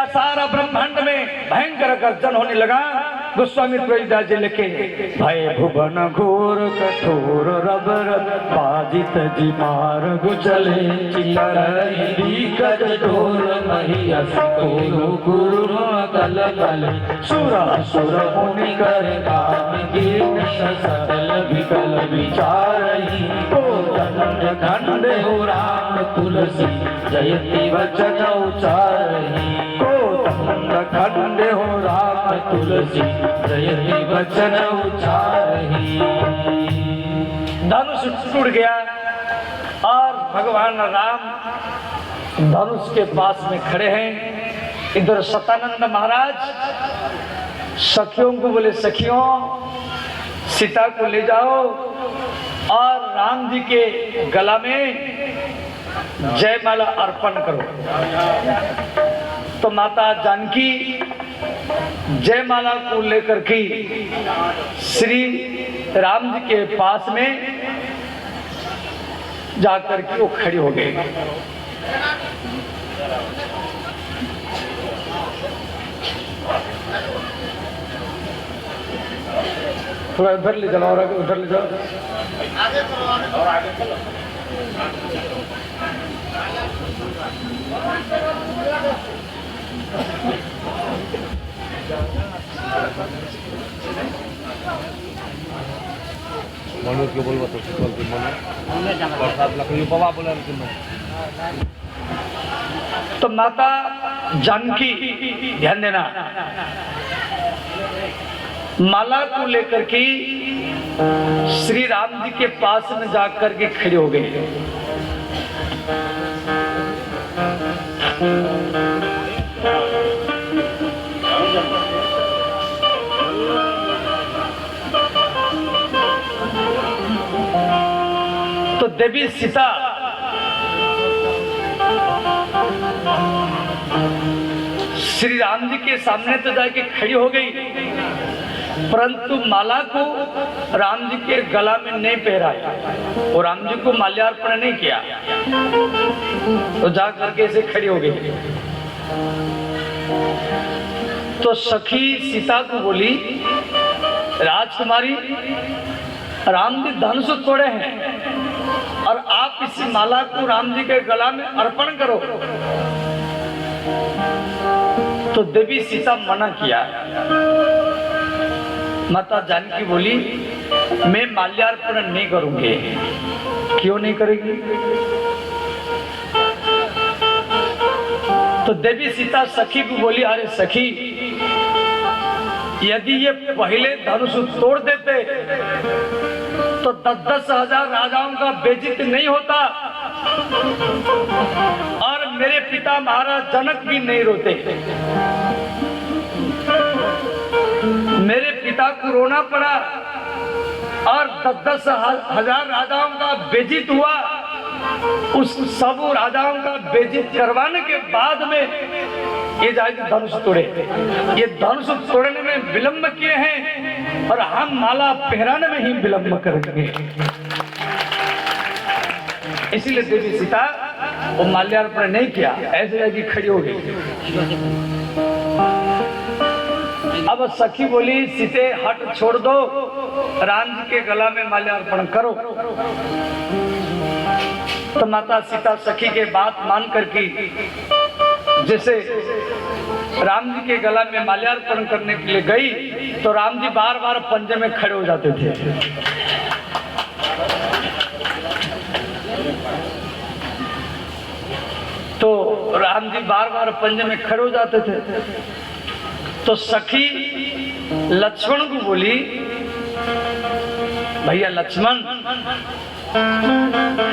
सारा ब्रह्मांड में भयंकर गर्जन होने लगा। गोस्वामी तुलसीदास जी लिखे, भय भुवन घोर कठोर रबर बाजित जी मार गुचले, चितर ढोल महियस को गुरु कल कल, सुरा सुर मुनि कर काम गिर सकल विकल विचारही, को दंड खंड हो राम तुलसी जयति वचन उचारही, को दंड खंड हो राम तुलसी जयति वचन उचारही। धनुष टूट गया और भगवान राम धनुष के पास में खड़े हैं। इधर सतानंद महाराज सखियों को बोले, सखियों सीता को ले जाओ और राम जी के गला में जयमाला अर्पण करो। तो माता जानकी जयमाला को लेकर के श्री राम जी के पास में जाकर के वो खड़ी हो गई। थोड़ा उधर ले जाओ और उधर ले जाओ। और आगे चलो। मनोज के बोलबो तो बोलते मनोज प्रसाद लखनी बाबा बोले तो माता जानकी, ध्यान देना, माला को लेकर के श्री राम जी के पास में जाकर के खड़ी हो गई। तो देवी सीता श्री राम जी के सामने तो जाके खड़ी हो गई, परंतु माला को राम जी के गला में नहीं पहराया और राम जी को माल्यार्पण नहीं किया। तो जा करके ऐसे खड़ी हो गई। तो सखी सीता को बोली, राजकुमारी, राम जी धनुष तोड़े हैं और आप इस माला को राम जी के गला में अर्पण करो। तो देवी सीता मना किया। माता जानकी बोली, मैं माल्यार्पण नहीं करूंगी। क्यों नहीं करेगी? तो देवी सीता सखी को बोली, अरे सखी, यदि ये पहले धनुष तोड़ देते तो 10-10 हजार राजाओं का बेइज्जत नहीं होता और मेरे पिता महाराज जनक भी नहीं रोते। मेरे पिता को रोना पड़ा और 10-10 हजार राजाओं का बेइज्जत हुआ। उस सब राजाओं का बेइज्जत करवाने के बाद में ये जाके धनुष तोड़े। ये धनुष तोड़ने में विलंब किए हैं और हम माला पहराने में ही विलंब करेंगे। इसीलिए देवी सीता वो माल्यार्पण नहीं किया, ऐसे जाके खड़ी हो गई। अब सखी बोली, सीते हट छोड़ दो, राम जी के गला में माल्यार्पण करो। तो माता सीता सखी के बात मान करके जैसे राम जी के गला में माल्यार्पण करने के लिए गई तो राम जी बार बार पंजे में खड़े हो जाते थे। तो राम जी बार बार पंजे में खड़े हो जाते थे। तो सखी लक्ष्मण को बोली, भैया लक्ष्मण,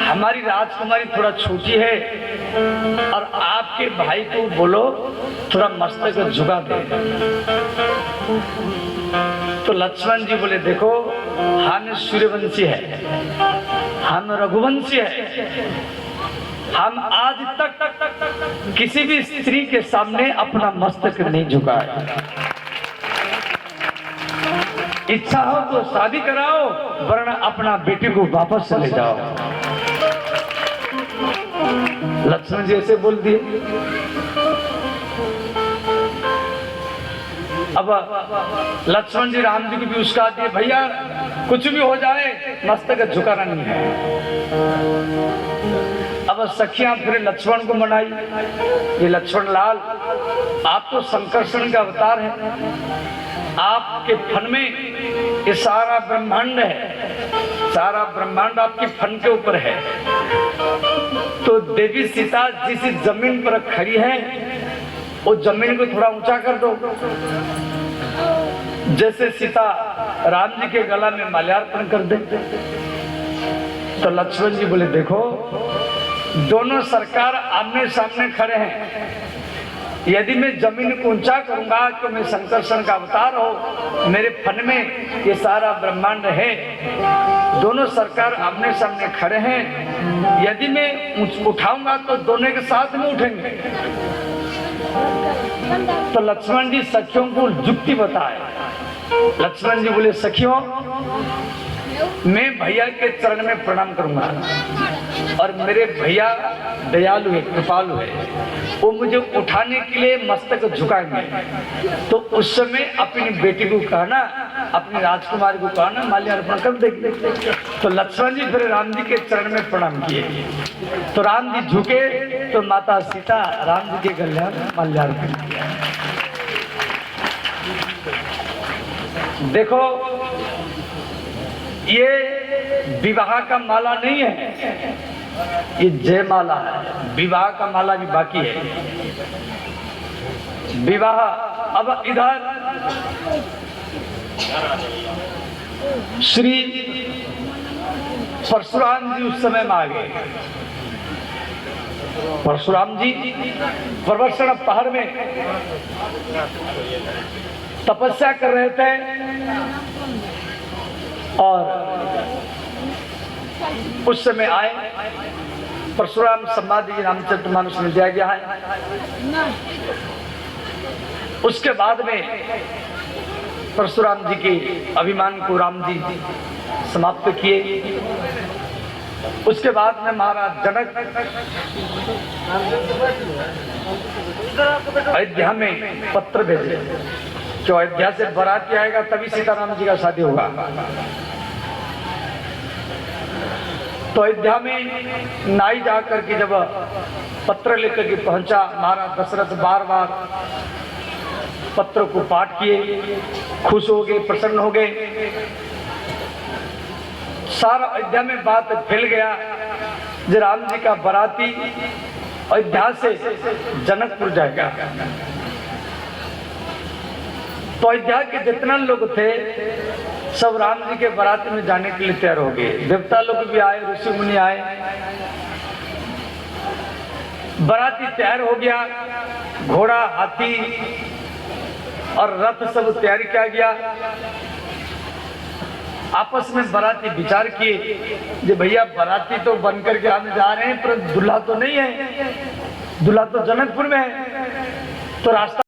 हमारी राजकुमारी थोड़ा छोटी है और आपके भाई को बोलो थोड़ा मस्तक झुका दे। तो लक्ष्मण जी बोले, देखो हम सूर्यवंशी है, हम रघुवंशी है, हम आज तक किसी भी स्त्री के सामने अपना मस्तक नहीं झुकाए। इच्छा हो तो शादी कराओ, वरना अपना बेटी को वापस ले जाओ। लक्ष्मण जी ऐसे बोल दिए। अब लक्ष्मण जी राम जी को भी उसका दिए, भैया कुछ भी हो जाए मस्तक झुकाना नहीं है। अब सखियां फिर लक्ष्मण को मनाई, ये लक्ष्मण लाल, आप तो संकर्षण का अवतार है, आपके फन में ये सारा ब्रह्मांड है, सारा ब्रह्मांड आपके फन के ऊपर है। तो देवी सीता जिस जमीन पर खड़ी है वो जमीन को थोड़ा ऊंचा कर दो। जैसे सीता राम जी के गला में माल्यार्पण कर दे। तो लक्ष्मण जी बोले, देखो दोनों सरकार आमने सामने खड़े हैं, यदि मैं जमीन को ऊंचा करूंगा तो मैं संकर्षण का अवतार हो, मेरे फन में ये सारा ब्रह्मांड है, दोनों सरकार आमने सामने खड़े हैं, यदि मैं उठाऊंगा तो दोनों के साथ में उठेंगे। तो लक्ष्मण जी सखियों को युक्ति बताए। लक्ष्मण जी बोले, सखियों मैं भैया के चरण में प्रणाम करूंगा, और मेरे भैया दयालु है, कृपालु है, वो मुझे उठाने के लिए मस्तक झुकाएंगे। तो उस समय अपनी बेटी को कहना, अपनी राजकुमारी को कहना माल्यार्पण कर देगी। तो लक्ष्मण जी फिर राम जी के चरण में प्रणाम किए। तो राम जी झुके तो माता सीता राम जी के गले में माल्यार्पण किया। देखो, ये विवाह का माला नहीं है, ये जय माला है। विवाह का माला भी बाकी है। विवाह अब इधर श्री परशुराम जी उस समय में आ गए। परशुराम जी प्रवर्षण पहाड़ में तपस्या कर रहे थे और उस समय आए। परशुराम संवाद जी रामचरितमानस में दिया गया है। उसके बाद में परशुराम जी के अभिमान को राम जी समाप्त किए। उसके बाद में महाराज जनक अयोध्या में पत्र भेजे कि अयोध्या से बाराती आएगा तभी सीताराम जी का शादी होगा। तो अयोध्या में नाई जाकर के जब पत्र लेकर के पहुंचा, महाराज दशरथ बार बार पत्र को पाठ किए, खुश हो गए, प्रसन्न हो गए। सारा अयोध्या में बात फैल गया कि राम जी का बाराती अयोध्या से जनकपुर जाएगा। तो अयोध्या के जितना लोग थे सब राम जी के बारात में जाने के लिए तैयार हो गए। देवता लोग भी आए, ऋषि मुनि आए। बाराती तैयार हो गया, घोड़ा, हाथी और रथ सब तैयार किया गया। आपस में बाराती विचार किए कि भैया बाराती तो बन करके हम जा रहे हैं पर दूल्हा तो नहीं है, दूल्हा तो जनकपुर में है। तो रास्ता